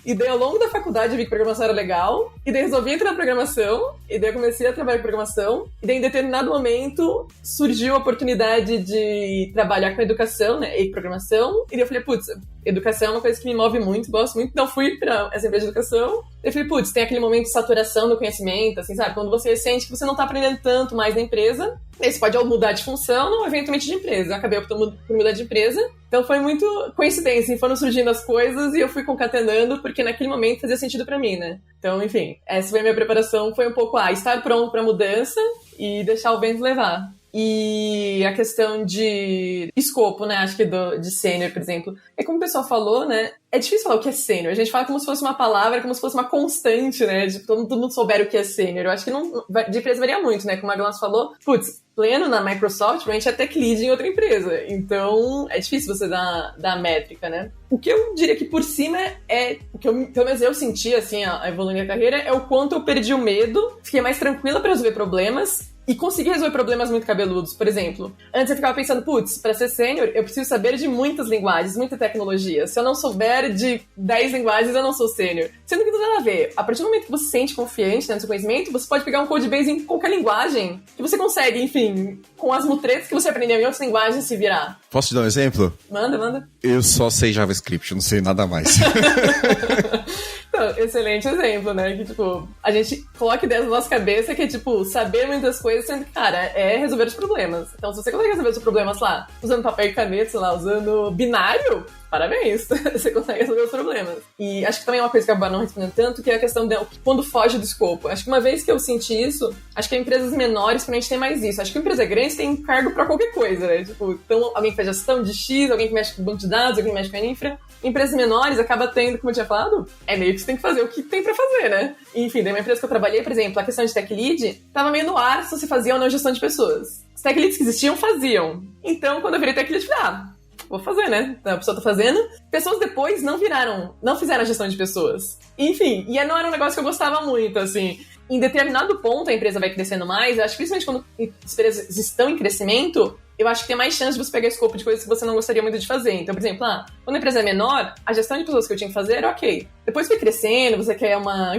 E daí ao longo da faculdade vi que programação era legal. E daí resolvi entrar na programação. E daí eu comecei a trabalhar com programação. E daí em determinado momento surgiu a oportunidade de trabalhar com educação, né? E programação. E daí eu falei, putz, educação é uma coisa que me move muito, gosto muito. Então fui pra essa empresa de educação. Eu falei, putz, tem aquele momento de saturação do conhecimento, assim, sabe? Quando você sente que você não tá aprendendo tanto mais na empresa, aí você pode mudar de função ou eventualmente de empresa. Eu acabei optando por mudar de empresa. Então foi muito coincidência, e foram surgindo as coisas e eu fui concatenando porque naquele momento fazia sentido pra mim, né? Então, enfim, essa foi a minha preparação, foi um pouco, estar pronto pra mudança e deixar o vento levar. E a questão de escopo, né, acho que de sênior, por exemplo, é como o pessoal falou, né, é difícil falar o que é sênior, a gente fala como se fosse uma palavra, como se fosse uma constante, né, de todo mundo souber o que é sênior. Eu acho que de empresa varia muito, né, como a Glass falou, putz, pleno na Microsoft, provavelmente é tech lead em outra empresa. Então, é difícil você dar métrica, né? O que eu diria que por cima o que pelo menos eu senti, assim, a evoluir minha carreira, é o quanto eu perdi o medo, fiquei mais tranquila para resolver problemas, e consegui resolver problemas muito cabeludos. Por exemplo, antes eu ficava pensando, putz, para ser sênior, eu preciso saber de muitas linguagens, muita tecnologia. Se eu não souber de 10 linguagens, eu não sou sênior. Sendo que não tem nada a ver. A partir do momento que você se sente confiante, né, no seu conhecimento, você pode pegar um codebase em qualquer linguagem, que você consegue, enfim, com as mutretas que você aprendeu em outras linguagens, se virar. Posso te dar um exemplo? Manda. Eu só sei JavaScript, não sei nada mais. Então, excelente exemplo, né? Que, tipo, a gente coloca ideias na nossa cabeça que é, tipo, saber muitas coisas, sendo que, cara, é resolver os problemas. Então, se você consegue resolver os problemas lá, usando papel e caneta, sei lá, usando binário, parabéns, você consegue resolver os problemas. E acho que também é uma coisa que acaba não respondendo tanto, que é a questão de quando foge do escopo. Acho que uma vez que eu senti isso, acho que empresas menores, pra gente, tem mais isso. Acho que empresa grande tem cargo pra qualquer coisa, né? Tipo, então, alguém que faz gestão de X, alguém que mexe com banco de dados, alguém que mexe com a infra. Empresas menores acaba tendo, como eu tinha falado, é meio que você tem que fazer o que tem pra fazer, né? E, enfim, da minha empresa que eu trabalhei, por exemplo, a questão de tech lead tava meio no ar se você fazia ou não gestão de pessoas. Os tech leads que existiam, faziam. Então, quando eu virei tech lead, eu falei, vou fazer, né? A pessoa tá fazendo. Pessoas depois não fizeram a gestão de pessoas. Enfim, e não era um negócio que eu gostava muito, assim. Em determinado ponto a empresa vai crescendo mais, eu acho que principalmente quando as empresas estão em crescimento, eu acho que tem mais chance de você pegar escopo de coisas que você não gostaria muito de fazer. Então, por exemplo, quando a empresa é menor, a gestão de pessoas que eu tinha que fazer era ok. Depois foi crescendo, você quer uma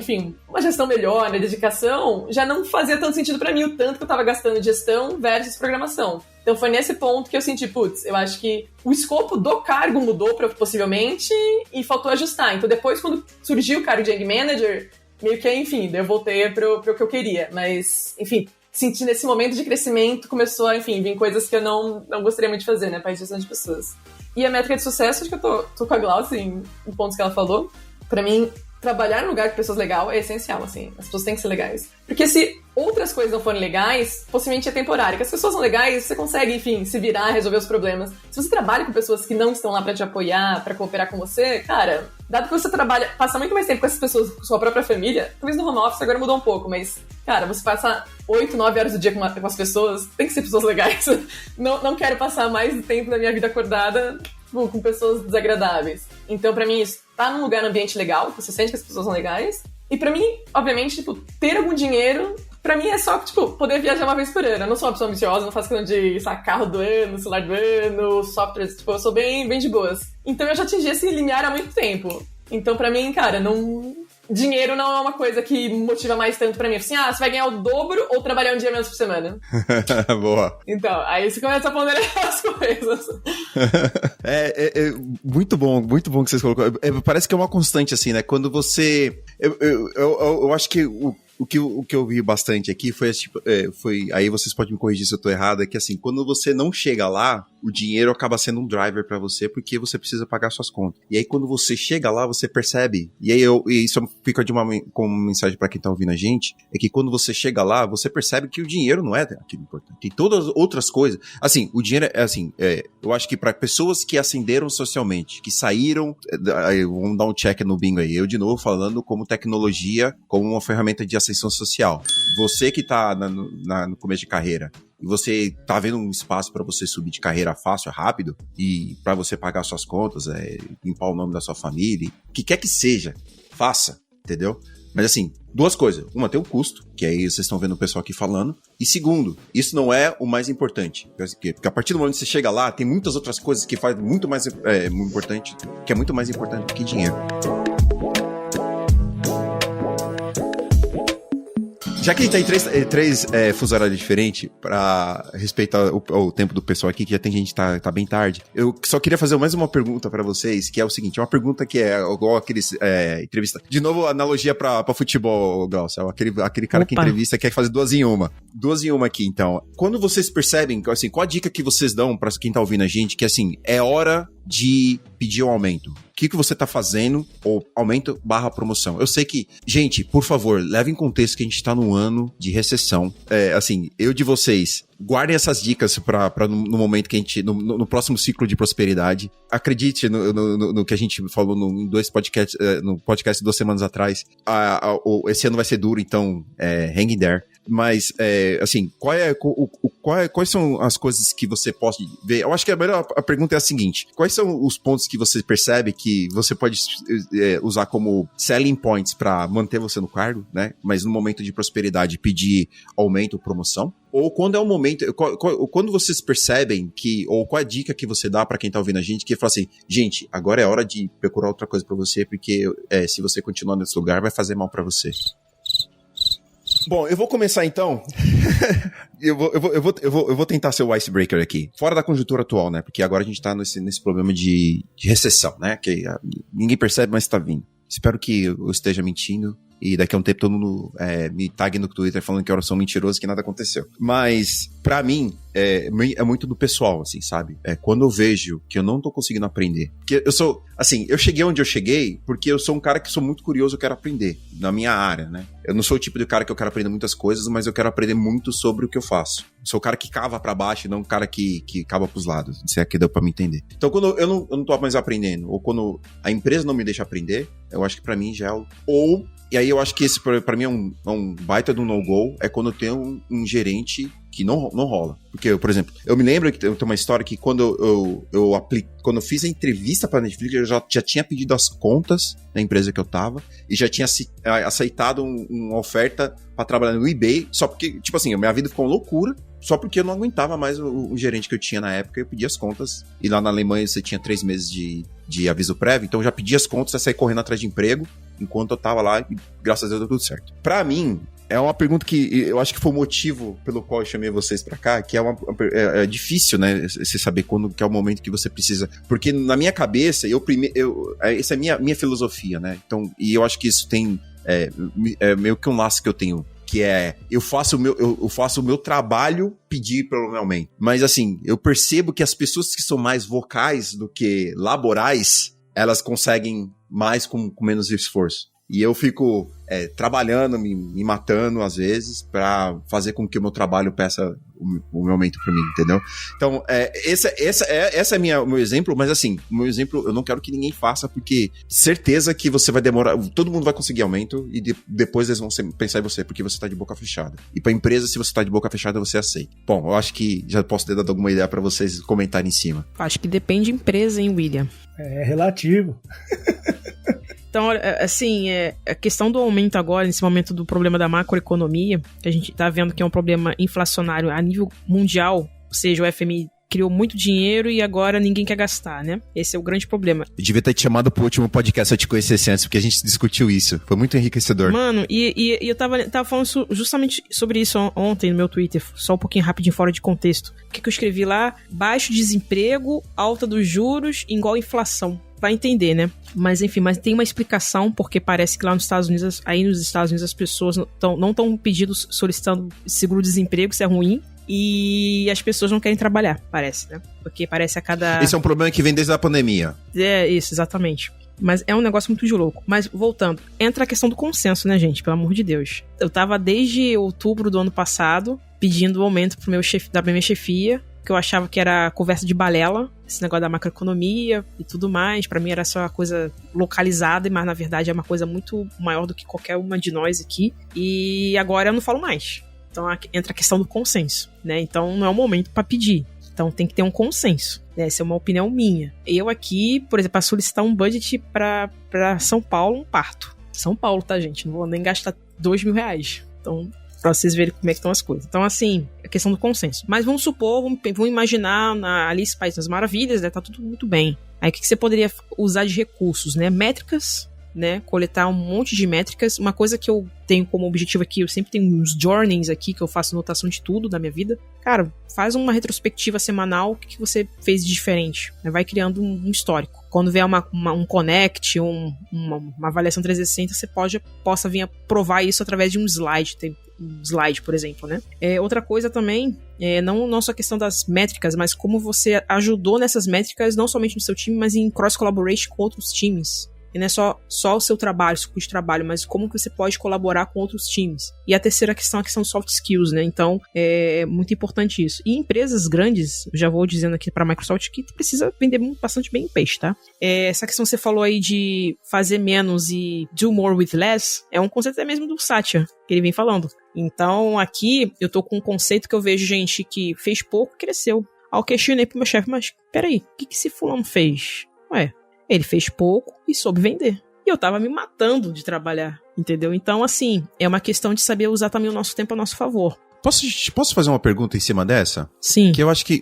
gestão melhor, né, dedicação, já não fazia tanto sentido pra mim o tanto que eu tava gastando de gestão versus programação. Então foi nesse ponto que eu senti, putz, eu acho que o escopo do cargo mudou possivelmente e faltou ajustar. Então depois, quando surgiu o cargo de Eng Manager, meio que, enfim, eu voltei pro que eu queria. Mas, enfim, senti nesse momento de crescimento, começou a, enfim, vir coisas que eu não gostaria muito de fazer, né, para a gestão de pessoas. E a métrica de sucesso, acho que eu tô com a Glaucia em pontos que ela falou. Pra mim, trabalhar num lugar com pessoas legais é essencial, assim. As pessoas têm que ser legais. Porque se outras coisas não forem legais, possivelmente é temporário. Que as pessoas são legais, você consegue, enfim, se virar, resolver os problemas. Se você trabalha com pessoas que não estão lá pra te apoiar, pra cooperar com você, cara, dado que você passa muito mais tempo com essas pessoas, com sua própria família, talvez no home office agora mudou um pouco, mas, cara, você passa 8, 9 horas do dia com as pessoas, tem que ser pessoas legais. Não quero passar mais tempo da minha vida acordada com pessoas desagradáveis. Então, pra mim, isso tá num lugar, num ambiente legal, que você sente que as pessoas são legais. E pra mim, obviamente, tipo, ter algum dinheiro, pra mim é só, tipo, poder viajar uma vez por ano. Eu não sou uma pessoa ambiciosa, não faço questão de, carro do ano, celular do ano, softwares, tipo, eu sou bem de boas. Então eu já atingi esse limiar há muito tempo. Então, pra mim, cara, dinheiro não é uma coisa que motiva mais tanto pra mim. Assim, você vai ganhar o dobro ou trabalhar um dia menos por semana? Boa. Então, aí você começa a ponderar as coisas. É muito bom que vocês colocou. Parece que é uma constante, assim, né? Quando você... Eu acho que o que eu vi bastante aqui foi, aí vocês podem me corrigir se eu tô errado, é que assim, quando você não chega lá, o dinheiro acaba sendo um driver pra você, porque você precisa pagar suas contas. E aí quando você chega lá, você percebe, e isso fica como mensagem pra quem tá ouvindo a gente, é que quando você chega lá, você percebe que o dinheiro não é aquilo importante. Tem todas as outras coisas. Assim, o dinheiro eu acho que pra pessoas que ascenderam socialmente, que saíram, vamos dar um check no bingo aí, eu de novo falando como tecnologia, como uma ferramenta de ascensão social. Você que tá no começo de carreira e você tá vendo um espaço para você subir de carreira fácil, rápido, e para você pagar suas contas, limpar o nome da sua família, o que quer que seja, faça, entendeu? Mas assim, duas coisas. Uma, tem o custo, que aí vocês estão vendo o pessoal aqui falando. E segundo, isso não é o mais importante. Porque a partir do momento que você chega lá, tem muitas outras coisas que fazem muito mais importante, que é muito mais importante do que dinheiro. Já que a gente tá em três fuso horários diferentes, pra respeitar o tempo do pessoal aqui, que já tem gente que tá bem tarde, eu só queria fazer mais uma pergunta pra vocês, que é o seguinte, uma pergunta que é igual aqueles entrevista. De novo, analogia pra futebol, Glaucia, aquele cara que entrevista quer fazer duas em uma aqui, então. Quando vocês percebem, assim, qual a dica que vocês dão pra quem tá ouvindo a gente, que assim, é hora de pedir um aumento? O que você tá fazendo, ou aumento / promoção? Eu sei que, gente, por favor, leve em contexto que a gente tá num ano de recessão. Assim, eu de vocês, guardem essas dicas pra no momento que a gente, no próximo ciclo de prosperidade. Acredite no que a gente falou em dois podcasts, no podcast 2 semanas atrás. Esse ano vai ser duro, então, hang in there. Mas, assim, quais são as coisas que você pode ver? Eu acho que a melhor pergunta é a seguinte: quais são os pontos que você percebe que você pode usar como selling points para manter você no cargo, né? Mas no momento de prosperidade pedir aumento ou promoção? Ou quando é o momento, quando vocês percebem ou qual é a dica que você dá pra quem tá ouvindo a gente, que fala assim, gente, agora é hora de procurar outra coisa pra você, porque se você continuar nesse lugar, vai fazer mal pra você. Bom, eu vou começar então. eu vou tentar ser o icebreaker aqui. Fora da conjuntura atual, né? Porque agora a gente tá nesse problema de recessão, né? Que ninguém percebe, mas tá vindo. Espero que eu esteja mentindo. E daqui a um tempo todo mundo me tague no Twitter falando que eu sou mentiroso e que nada aconteceu. Mas, pra mim, é muito do pessoal, assim, sabe? Quando eu vejo que eu não tô conseguindo aprender. Porque eu sou, assim, eu cheguei onde eu cheguei porque eu sou um cara que sou muito curioso, eu quero aprender. Na minha área, né? Eu não sou o tipo de cara que eu quero aprender muitas coisas, mas eu quero aprender muito sobre o que eu faço. Eu sou o cara que cava pra baixo e não o cara que cava pros lados. Se é que deu pra me entender. Então, quando eu não tô mais aprendendo, ou quando a empresa não me deixa aprender, eu acho que pra mim já é e aí eu acho que esse pra mim é um baita do no-go, é quando eu tenho um gerente que não rola. Porque, por exemplo, eu me lembro que tem uma história que quando quando eu fiz a entrevista pra Netflix, eu já tinha pedido as contas da empresa que eu tava e já tinha aceitado uma oferta pra trabalhar no eBay, só porque, tipo assim, a minha vida ficou uma loucura, só porque eu não aguentava mais o gerente que eu tinha na época, eu pedi as contas, e lá na Alemanha você tinha 3 meses de aviso prévio, então eu já pedi as contas, eu saí correndo atrás de emprego, enquanto eu tava lá, e graças a Deus deu tudo certo. Pra mim, é uma pergunta que eu acho que foi o motivo pelo qual eu chamei vocês pra cá, que é difícil, né, você saber quando que é o momento que você precisa, porque na minha cabeça, essa é a minha filosofia, né, então, e eu acho que isso tem, meio que um laço que eu tenho, que eu faço o meu trabalho pedir pelo meu aumento, mas assim, eu percebo que as pessoas que são mais vocais do que laborais, elas conseguem mais com menos esforço. E eu fico trabalhando, me matando às vezes, pra fazer com que o meu trabalho peça o meu aumento pra mim, entendeu? Então, essa é o meu exemplo, mas assim, o meu exemplo eu não quero que ninguém faça, porque certeza que você vai demorar, todo mundo vai conseguir aumento e depois eles vão pensar em você, porque você tá de boca fechada. E pra empresa, se você tá de boca fechada, você aceita. Bom, eu acho que já posso ter dado alguma ideia pra vocês comentarem em cima. Acho que depende de empresa, hein, William? É relativo. Então, assim, a questão do aumento agora, nesse momento do problema da macroeconomia, que a gente tá vendo que é um problema inflacionário a nível mundial, ou seja, o FMI criou muito dinheiro e agora ninguém quer gastar, né? Esse é o grande problema. Eu devia ter te chamado pro último podcast se eu te conhecesse antes, porque a gente discutiu isso. Foi muito enriquecedor. Mano, e eu tava falando justamente sobre isso ontem no meu Twitter, só um pouquinho rapidinho fora de contexto. O que eu escrevi lá? Baixo desemprego, alta dos juros, igual inflação. Vai entender, né? Mas enfim, tem uma explicação, porque parece que lá nos Estados Unidos, as pessoas não estão solicitando seguro-desemprego, isso é ruim, e as pessoas não querem trabalhar, parece, né? Porque parece a cada... Esse é um problema que vem desde a pandemia. É, isso, exatamente. Mas é um negócio muito de louco. Mas, voltando, entra a questão do consenso, né, gente? Pelo amor de Deus. Eu tava desde outubro do ano passado pedindo aumento pro da minha chefia, que eu achava que era conversa de balela, esse negócio da macroeconomia e tudo mais. Pra mim era só uma coisa localizada, mas na verdade é uma coisa muito maior do que qualquer uma de nós aqui. E agora eu não falo mais. Então entra a questão do consenso, né? Então não é o momento pra pedir. Então tem que ter um consenso. Essa é uma opinião minha. Eu aqui, por exemplo, para solicitar um budget pra São Paulo, um parto. São Paulo, tá, gente? Não vou nem gastar R$2.000. Então, pra vocês verem como é que estão as coisas. Então, assim, é questão do consenso. Mas vamos supor, vamos imaginar na Alice País das Maravilhas, né? Tá tudo muito bem. Aí o que você poderia usar de recursos, né? Métricas, né? Coletar um monte de métricas. Uma coisa que eu tenho como objetivo aqui, eu sempre tenho uns journals aqui, que eu faço anotação de tudo da minha vida. Cara, faz uma retrospectiva semanal, o que você fez de diferente, né? Vai criando um histórico. Quando vier um connect, uma avaliação 360, você possa vir a provar isso através de um slide. Tem um slide, por exemplo, né? Outra coisa também, não só a questão das métricas, mas como você ajudou nessas métricas, não somente no seu time, mas em cross-collaboration com outros times. E não é só o seu trabalho, o seu custo de trabalho, mas como que você pode colaborar com outros times. E a terceira questão é a questão de soft skills, né? Então, é muito importante isso. E empresas grandes, já vou dizendo aqui para a Microsoft, que precisa vender bastante bem peixe, tá? Essa questão que você falou aí de fazer menos e do more with less, é um conceito até mesmo do Satya, que ele vem falando. Então, aqui, eu tô com um conceito que eu vejo gente que fez pouco e cresceu. Aí eu questionei pro meu chefe, mas peraí, o que esse fulano fez? Ué, ele fez pouco e soube vender. E eu tava me matando de trabalhar, entendeu? Então, assim, é uma questão de saber usar também o nosso tempo a nosso favor. Posso fazer uma pergunta em cima dessa? Sim. Que eu acho que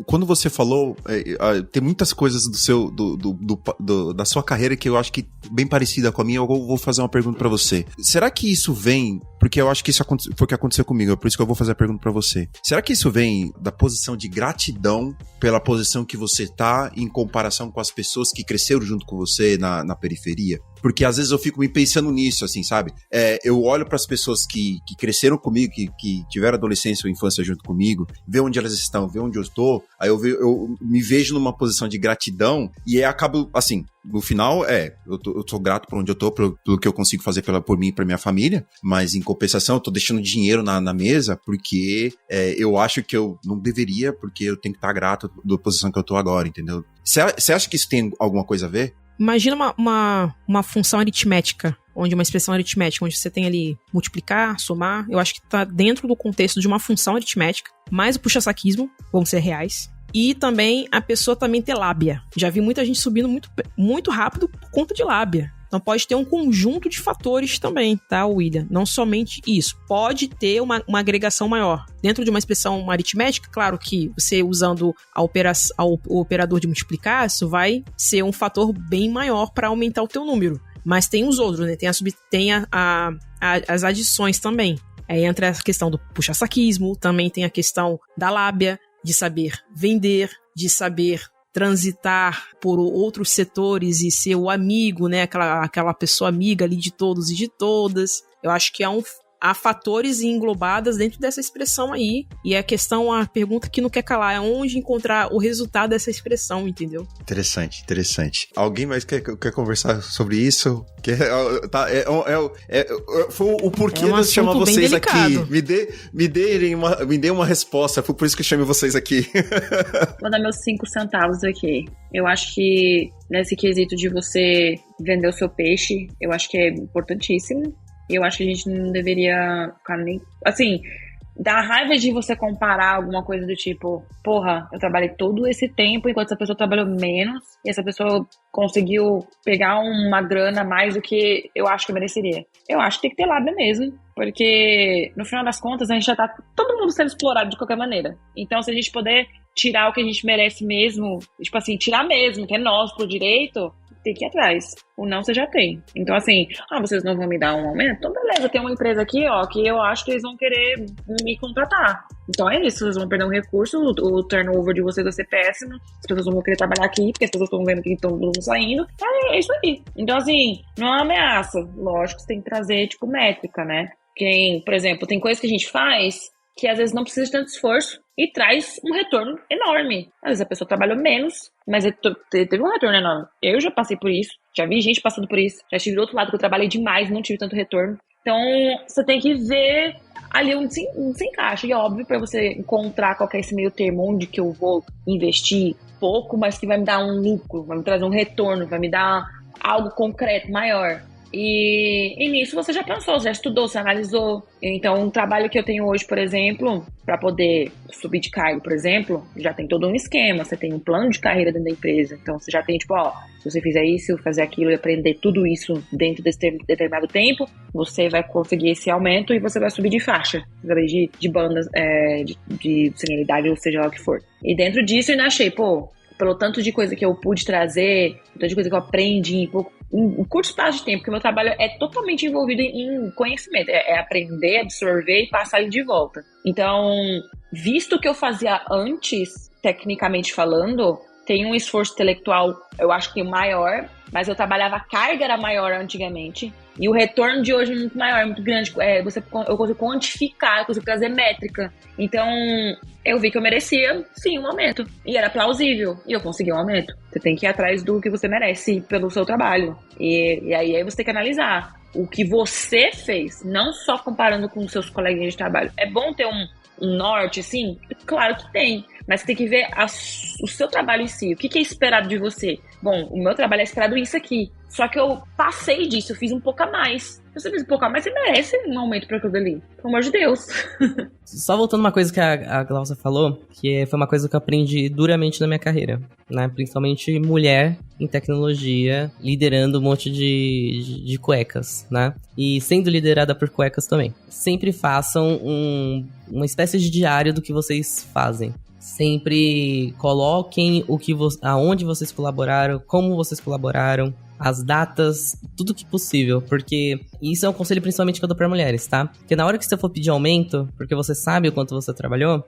quando você falou, tem muitas coisas da sua carreira que eu acho que bem parecida com a minha. Eu vou fazer uma pergunta pra você. Será que isso vem, porque eu acho que isso foi o que aconteceu comigo, é por isso que eu vou fazer a pergunta pra você. Será que isso vem da posição de gratidão pela posição que você tá em comparação com as pessoas que cresceram junto com você na periferia? Porque às vezes eu fico me pensando nisso, assim, sabe? Eu olho para as pessoas que cresceram comigo, que tiveram adolescência ou infância junto comigo, ver onde elas estão, ver onde eu estou, aí eu me vejo numa posição de gratidão e aí acabo, assim, no final, eu tô grato por onde eu tô, pelo que eu consigo fazer por mim e pra minha família, mas em compensação eu tô deixando dinheiro na mesa porque eu acho que eu não deveria, porque eu tenho que estar grato da posição que eu tô agora, entendeu? Você acha que isso tem alguma coisa a ver? Imagina uma função aritmética, uma expressão aritmética, onde você tem ali multiplicar, somar. Eu acho que tá dentro do contexto de uma função aritmética, mais o puxa-saquismo, vão ser reais. E também a pessoa também ter lábia. Já vi muita gente subindo muito, muito rápido por conta de lábia. Então pode ter um conjunto de fatores também, tá, William? Não somente isso. Pode ter uma agregação maior. Dentro de uma expressão aritmética, claro que você usando o operador de multiplicar, isso vai ser um fator bem maior para aumentar o teu número. Mas tem os outros, né? Tem as adições também. Aí entra a questão do puxa-saquismo, também tem a questão da lábia, de saber vender, de saber transitar por outros setores e ser o amigo, né? Aquela pessoa amiga ali de todos e de todas. Eu acho que há fatores englobadas dentro dessa expressão aí. E a pergunta que não quer calar é onde encontrar o resultado dessa expressão, entendeu? Interessante. Alguém mais quer conversar sobre isso? Foi o porquê de eu chamar vocês aqui. Me dê uma resposta. Foi por isso que eu chamei vocês aqui. Vou dar meus 5 centavos aqui. Eu acho que nesse quesito de você vender o seu peixe, eu acho que é importantíssimo. Eu acho que a gente não deveria ficar nem... Assim, dá raiva de você comparar alguma coisa do tipo, porra, eu trabalhei todo esse tempo enquanto essa pessoa trabalhou menos e essa pessoa conseguiu pegar uma grana a mais do que eu acho que eu mereceria. Eu acho que tem que ter lábia mesmo, porque no final das contas a gente já tá todo mundo sendo explorado de qualquer maneira. Então se a gente puder tirar o que a gente merece mesmo, tipo assim, tirar mesmo, que é nosso por direito, tem que ir atrás. O não você já tem. Então, assim, vocês não vão me dar um aumento? Então, beleza, tem uma empresa aqui, ó, que eu acho que eles vão querer me contratar. Então é isso, vocês vão perder um recurso, o turnover de vocês vai ser péssimo, as pessoas não vão querer trabalhar aqui, porque as pessoas estão vendo que estão saindo. É isso aí. Então, assim, não é uma ameaça. Lógico que você tem que trazer, tipo, métrica, né? Por exemplo, tem coisas que a gente faz que às vezes não precisa de tanto esforço e traz um retorno enorme. Às vezes a pessoa trabalhou menos, mas teve um retorno enorme. Eu já passei por isso, já vi gente passando por isso, já estive do outro lado que eu trabalhei demais e não tive tanto retorno. Então, você tem que ver ali onde se encaixa. E é óbvio, para você encontrar qual que é esse meio termo, onde que eu vou investir pouco, mas que vai me dar um lucro, vai me trazer um retorno, vai me dar algo concreto, maior. E nisso você já pensou, você já estudou, você analisou. Então, um trabalho que eu tenho hoje, por exemplo, para poder subir de cargo, por exemplo, já tem todo um esquema, você tem um plano de carreira dentro da empresa. Então, você já tem, tipo, se você fizer isso, fazer aquilo e aprender tudo isso dentro desse determinado tempo, você vai conseguir esse aumento e você vai subir de faixa, de bandas, de senioridade, ou seja lá o que for. E dentro disso eu ainda achei, pelo tanto de coisa que eu pude trazer, pelo tanto de coisa que eu aprendi em um curto espaço de tempo, porque o meu trabalho é totalmente envolvido em conhecimento, é aprender, absorver e passar ele de volta. Então, visto o que eu fazia antes, tecnicamente falando, tem um esforço intelectual, eu acho que maior, mas eu trabalhava, a carga era maior antigamente. E o retorno de hoje é muito maior, é muito grande. Eu consigo quantificar, eu consigo trazer métrica. Então, eu vi que eu merecia, sim, um aumento. E era plausível. E eu consegui um aumento. Você tem que ir atrás do que você merece pelo seu trabalho. E aí você tem que analisar o que você fez, não só comparando com os seus coleguinhas de trabalho. É bom ter um norte, sim? Claro que tem. Mas você tem que ver o seu trabalho em si. O que é esperado de você? Bom, o meu trabalho é esperado isso aqui. Só que eu passei disso, eu fiz um pouco a mais. Se você fez um pouco a mais, você merece um aumento pra aquilo ali. Pelo amor de Deus. Só voltando uma coisa que a Glaucia falou, que foi uma coisa que eu aprendi duramente na minha carreira, né? Principalmente mulher em tecnologia, liderando um monte de cuecas, né? E sendo liderada por cuecas também. Sempre façam uma espécie de diário do que vocês fazem. Sempre coloquem aonde vocês colaboraram, como vocês colaboraram, as datas, tudo que possível, porque isso é um conselho principalmente que eu dou pra mulheres, tá? Porque na hora que você for pedir aumento, porque você sabe o quanto você trabalhou,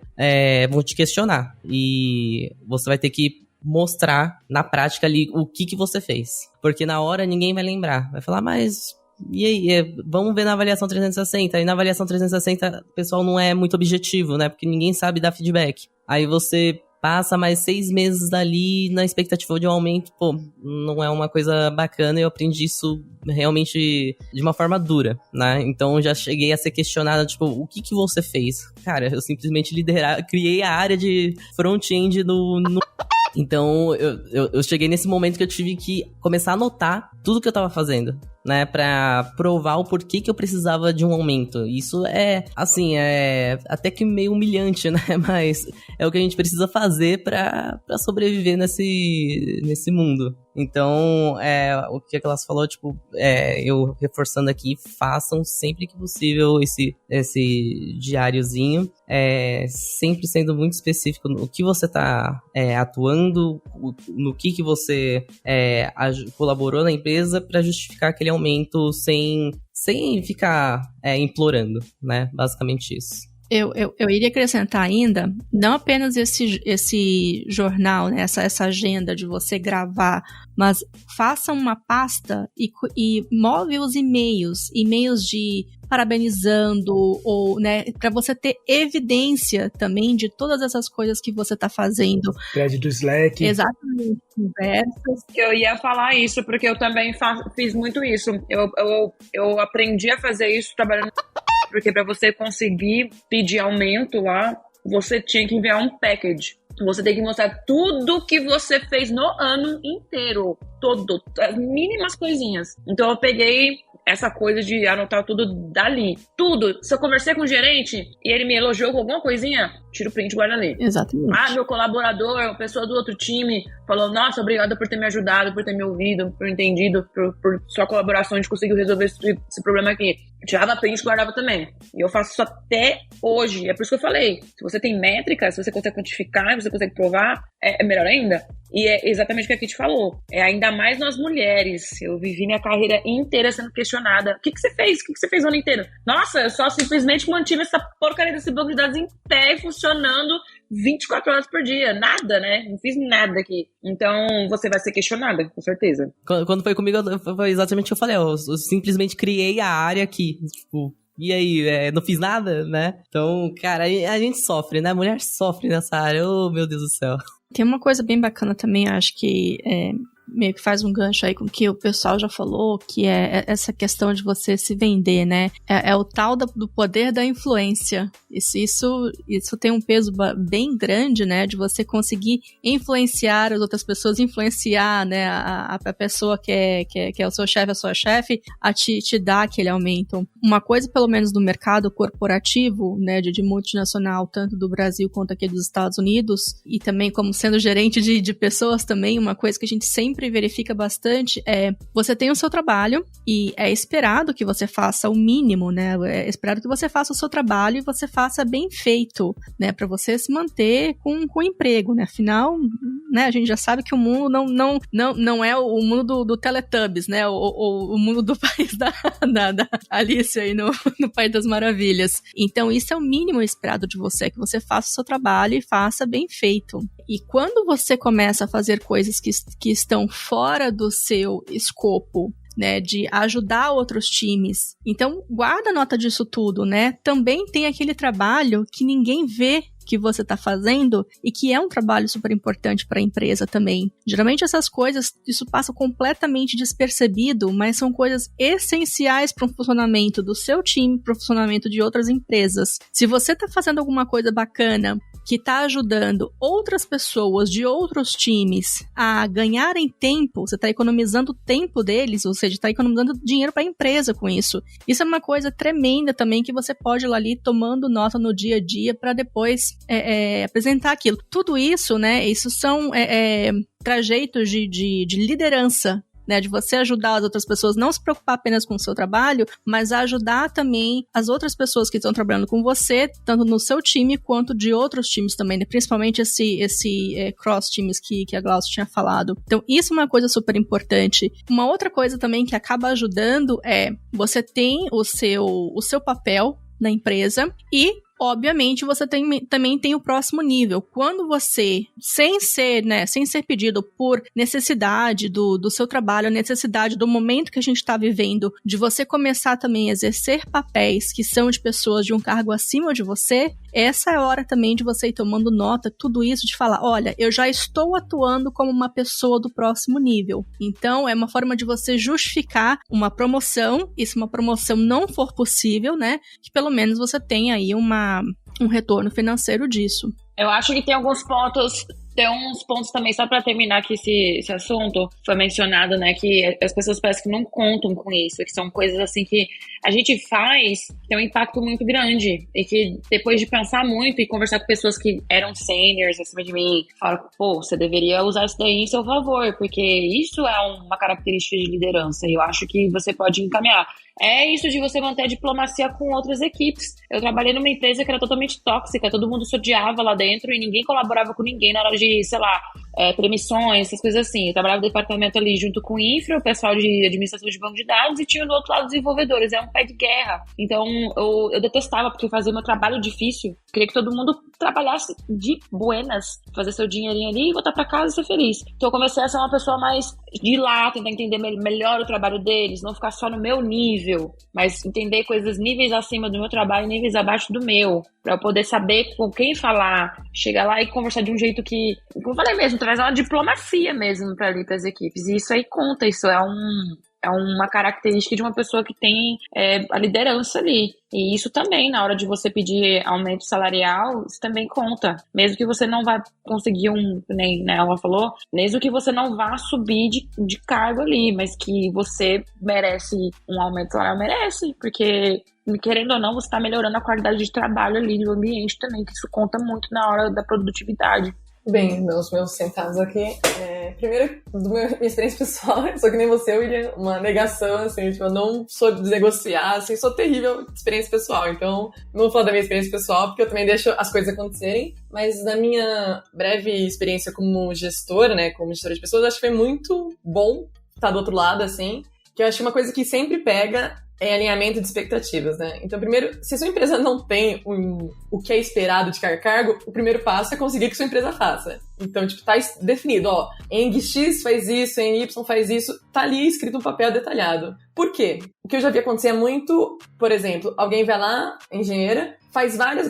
vão te questionar e você vai ter que mostrar na prática ali o que você fez, porque na hora ninguém vai lembrar, vai falar, mas... E aí, vamos ver na avaliação 360. E na avaliação 360 o pessoal não é muito objetivo, né? Porque ninguém sabe dar feedback. Aí você passa mais 6 meses dali na expectativa de um aumento. Pô, não é uma coisa bacana. E eu aprendi isso realmente de uma forma dura, né? Então já cheguei a ser questionada, tipo, o que você fez? Cara, eu simplesmente criei a área de front-end no... Então, eu cheguei nesse momento que eu tive que começar a anotar tudo que eu tava fazendo, né? Pra provar o porquê que eu precisava de um aumento. Isso assim, até que meio humilhante, né? Mas é o que a gente precisa fazer pra sobreviver nesse mundo. Então, o que elas falou, tipo, eu reforçando aqui, façam sempre que possível esse diáriozinho, sempre sendo muito específico no que você tá atuando, no que você colaborou na empresa para justificar aquele aumento sem ficar implorando, né? Basicamente isso. Eu iria acrescentar ainda, não apenas esse jornal, né, essa agenda de você gravar, mas faça uma pasta e move os e-mails de parabenizando, ou, né, para você ter evidência também de todas essas coisas que você tá fazendo. Thread do Slack. Exatamente, conversas. Eu ia falar isso, porque eu também fiz muito isso. Eu aprendi a fazer isso trabalhando, porque para você conseguir pedir aumento lá, você tinha que enviar um package. Você tem que mostrar tudo que você fez no ano inteiro. Todo, as mínimas coisinhas. Então eu peguei essa coisa de anotar tudo dali. Tudo. Se eu conversei com o gerente e ele me elogiou com alguma coisinha, tira o print e guarda ali. Exatamente. Meu colaborador, uma pessoa do outro time, falou, nossa, obrigada por ter me ajudado, por ter me ouvido, por entendido, por sua colaboração, a gente conseguiu resolver esse problema aqui. Eu tirava print e guardava também. E eu faço isso até hoje. É por isso que eu falei. Se você tem métrica, se você consegue quantificar, se você consegue provar, é melhor ainda. E é exatamente o que a Kit falou. Ainda mais nós mulheres. Eu vivi minha carreira inteira sendo questionada. O que você fez? O que você fez o ano inteiro? Nossa, eu só simplesmente mantive essa porcaria desse banco de dados em pé e funcionando 24 horas por dia. Nada, né? Não fiz nada aqui. Então, você vai ser questionada, com certeza. Quando foi comigo, foi exatamente o que eu falei. Eu simplesmente criei a área aqui. Tipo, e aí, não fiz nada, né? Então, cara, a gente sofre, né? A mulher sofre nessa área. Oh, meu Deus do céu. Tem uma coisa bem bacana também, acho que meio que faz um gancho aí com o que o pessoal já falou, que é essa questão de você se vender, né? É o tal do poder da influência. Isso tem um peso bem grande, né? De você conseguir influenciar as outras pessoas, influenciar, né? A pessoa que é o seu chefe, a sua chefe, a te dar aquele aumento. Uma coisa, pelo menos no mercado corporativo, né? De multinacional, tanto do Brasil quanto aqui dos Estados Unidos, e também como sendo gerente de pessoas também, uma coisa que a gente sempre sempre verifica bastante é, você tem o seu trabalho e é esperado que você faça o mínimo, né? É esperado que você faça o seu trabalho e você faça bem feito, né? Para você se manter com o emprego, né? Afinal, né, a gente já sabe que o mundo não é o mundo do Teletubbies, né? O mundo do país da Alice aí no País das Maravilhas. Então, isso é o mínimo esperado de você, que você faça o seu trabalho e faça bem feito. E quando você começa a fazer coisas que estão fora do seu escopo, né, de ajudar outros times, então guarda nota disso tudo, né? Também tem aquele trabalho que ninguém vê que você está fazendo e que é um trabalho super importante para a empresa também. Geralmente essas coisas, isso passa completamente despercebido, mas são coisas essenciais para o funcionamento do seu time, para o funcionamento de outras empresas. Se você está fazendo alguma coisa bacana que está ajudando outras pessoas de outros times a ganharem tempo, você está economizando o tempo deles, ou seja, está economizando dinheiro para a empresa com isso. Isso é uma coisa tremenda também que você pode ir lá ali tomando nota no dia a dia para depois apresentar aquilo. Tudo isso, né, isso são trajeitos de liderança, né, de você ajudar as outras pessoas, não se preocupar apenas com o seu trabalho, mas ajudar também as outras pessoas que estão trabalhando com você, tanto no seu time quanto de outros times também, né? Principalmente esse cross-teams que a Glaucia tinha falado. Então, isso é uma coisa super importante. Uma outra coisa também que acaba ajudando é, você tem o seu papel na empresa e obviamente, você também tem o próximo nível. Quando você, sem ser pedido por necessidade do seu trabalho, necessidade do momento que a gente está vivendo, de você começar também a exercer papéis que são de pessoas de um cargo acima de você, essa é a hora também de você ir tomando nota, tudo isso, de falar, olha, eu já estou atuando como uma pessoa do próximo nível. Então, é uma forma de você justificar uma promoção, e se uma promoção não for possível, né, que pelo menos você tenha aí um retorno financeiro disso. Eu acho que tem alguns pontos... Tem uns pontos também, só para terminar aqui esse assunto, foi mencionado, né, que as pessoas parecem que não contam com isso, que são coisas assim que a gente faz, tem um impacto muito grande, e que depois de pensar muito e conversar com pessoas que eram seniors acima de mim, falam, pô, você deveria usar isso daí em seu favor, porque isso é uma característica de liderança, e eu acho que você pode encaminhar. É isso de você manter a diplomacia com outras equipes. Eu trabalhei numa empresa que era totalmente tóxica, todo mundo se odiava lá dentro e ninguém colaborava com ninguém na hora de, sei lá, permissões, essas coisas assim. Eu trabalhava no departamento ali junto com o infra, o pessoal de administração de banco de dados, e tinha do outro lado desenvolvedores. É um pé de guerra. Então, eu detestava, porque fazia meu trabalho difícil. Eu queria que todo mundo trabalhasse de buenas, fazer seu dinheirinho ali e voltar pra casa e ser feliz. Então, eu comecei a ser uma pessoa mais de ir lá, tentar entender melhor o trabalho deles, não ficar só no meu nível, mas entender coisas níveis acima do meu trabalho e níveis abaixo do meu, pra eu poder saber com quem falar, chegar lá e conversar de um jeito que, como eu falei mesmo, traz uma diplomacia mesmo pra ali, pras equipes. E isso aí conta, isso é uma característica de uma pessoa que tem a liderança ali. E isso também, na hora de você pedir aumento salarial, isso também conta. Mesmo que você não vá conseguir nem ela falou, mesmo que você não vá subir de cargo ali, mas que você merece um aumento salarial, merece, porque querendo ou não, você está melhorando a qualidade de trabalho ali do ambiente também, que isso conta muito na hora da produtividade. Bem, meus centavos aqui. Primeiro, minha experiência pessoal, sou que nem você, William, uma negação, assim, tipo, eu não sou de negociar, assim, sou terrível de experiência pessoal. Então, não vou falar da minha experiência pessoal, porque eu também deixo as coisas acontecerem, mas na minha breve experiência como gestora, né, como gestora de pessoas, acho que foi muito bom estar do outro lado, assim, que eu acho que uma coisa que sempre pega é alinhamento de expectativas, né? Então, primeiro, se sua empresa não tem o que é esperado de cargo, o primeiro passo é conseguir que sua empresa faça. Então, tipo, tá definido, ó, em X faz isso, em Y faz isso, tá ali escrito um papel detalhado. Por quê? O que eu já vi acontecer muito, por exemplo, alguém vai lá, engenheira,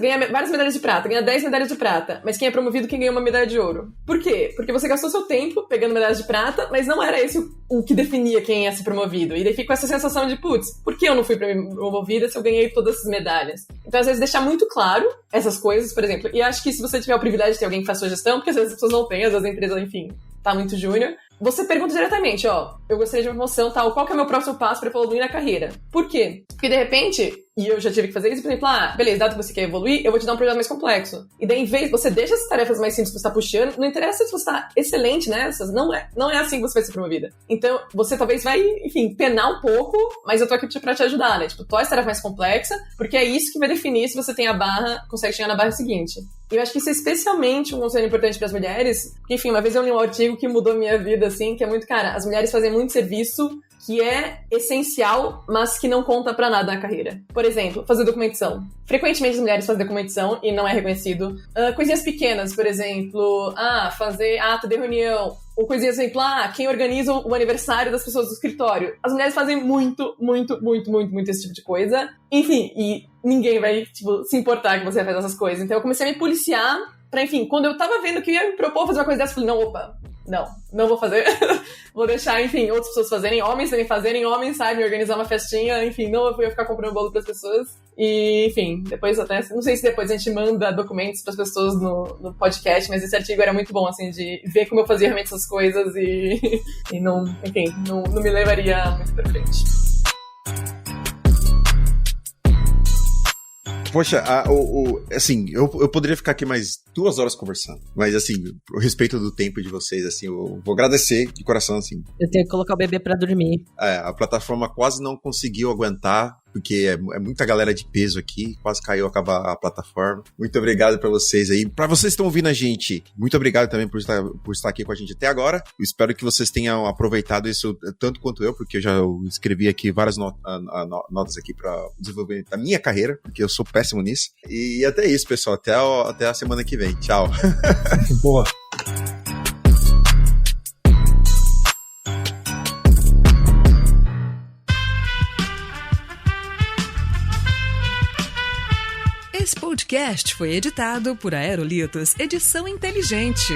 ganha várias medalhas de prata, ganha 10 medalhas de prata, mas quem é promovido, quem ganha uma medalha de ouro. Por quê? Porque você gastou seu tempo pegando medalhas de prata, mas não era esse o que definia quem ia ser promovido. E daí fica com essa sensação de, putz, por que eu não fui promovida se eu ganhei todas essas medalhas? Então, às vezes, deixar muito claro essas coisas, por exemplo, e acho que se você tiver o privilégio de ter alguém que faz sua gestão, porque às vezes as pessoas não têm, às vezes a empresa, enfim, tá muito júnior, você pergunta diretamente, ó, eu gostaria de uma promoção, tal, qual que é o meu próximo passo para evoluir na carreira? Por quê? Porque, de repente, e eu já tive que fazer isso, por exemplo, beleza, dado que você quer evoluir, eu vou te dar um projeto mais complexo. E daí, em vez, você deixa essas tarefas mais simples que você tá puxando, não interessa se você tá excelente nessas, não é assim que você vai ser promovida. Então, você talvez vai, enfim, penar um pouco, mas eu tô aqui pra te ajudar, né? Tipo, torna essa tarefa mais complexa, porque é isso que vai definir se você tem a barra, consegue chegar na barra seguinte. E eu acho que isso é especialmente um conselho importante para as mulheres, porque, enfim, uma vez eu li um artigo que mudou minha vida, assim, que é muito, cara, as mulheres fazem muito serviço que é essencial, mas que não conta pra nada na carreira. Por exemplo, fazer documentação. Frequentemente as mulheres fazem documentação e não é reconhecido. Coisinhas pequenas, por exemplo, fazer ato de reunião. Ou coisinhas, exemplo, quem organiza o aniversário das pessoas do escritório. As mulheres fazem muito esse tipo de coisa. Enfim, e ninguém vai, tipo, se importar que você faz essas coisas. Então eu comecei a me policiar pra, enfim, quando eu tava vendo que eu ia me propor fazer uma coisa dessa, eu falei, não, opa, não vou fazer. Vou deixar, enfim, outras pessoas fazerem, homens também fazerem, homens sabem organizar uma festinha, enfim, não eu ia ficar comprando bolo pras pessoas. E, enfim, depois até, não sei se depois a gente manda documentos pras pessoas no podcast, mas esse artigo era muito bom, assim, de ver como eu fazia realmente essas coisas e não, enfim, não me levaria muito pra frente. Poxa, assim, eu poderia ficar aqui mais 2 horas conversando, mas assim, a respeito do tempo de vocês, assim, eu vou agradecer de coração, assim. Eu tenho que colocar o bebê pra dormir. A plataforma quase não conseguiu aguentar, porque é muita galera de peso aqui, quase caiu a plataforma. Muito obrigado pra vocês aí. Pra vocês que estão ouvindo a gente, muito obrigado também por estar aqui com a gente até agora. Eu espero que vocês tenham aproveitado isso tanto quanto eu, porque eu já escrevi aqui várias notas aqui pra desenvolver a minha carreira, porque eu sou péssimo nisso. E até isso, pessoal. Até a semana que vem. Tchau. Boa. Esse podcast foi editado por Aerolitos Edição Inteligente.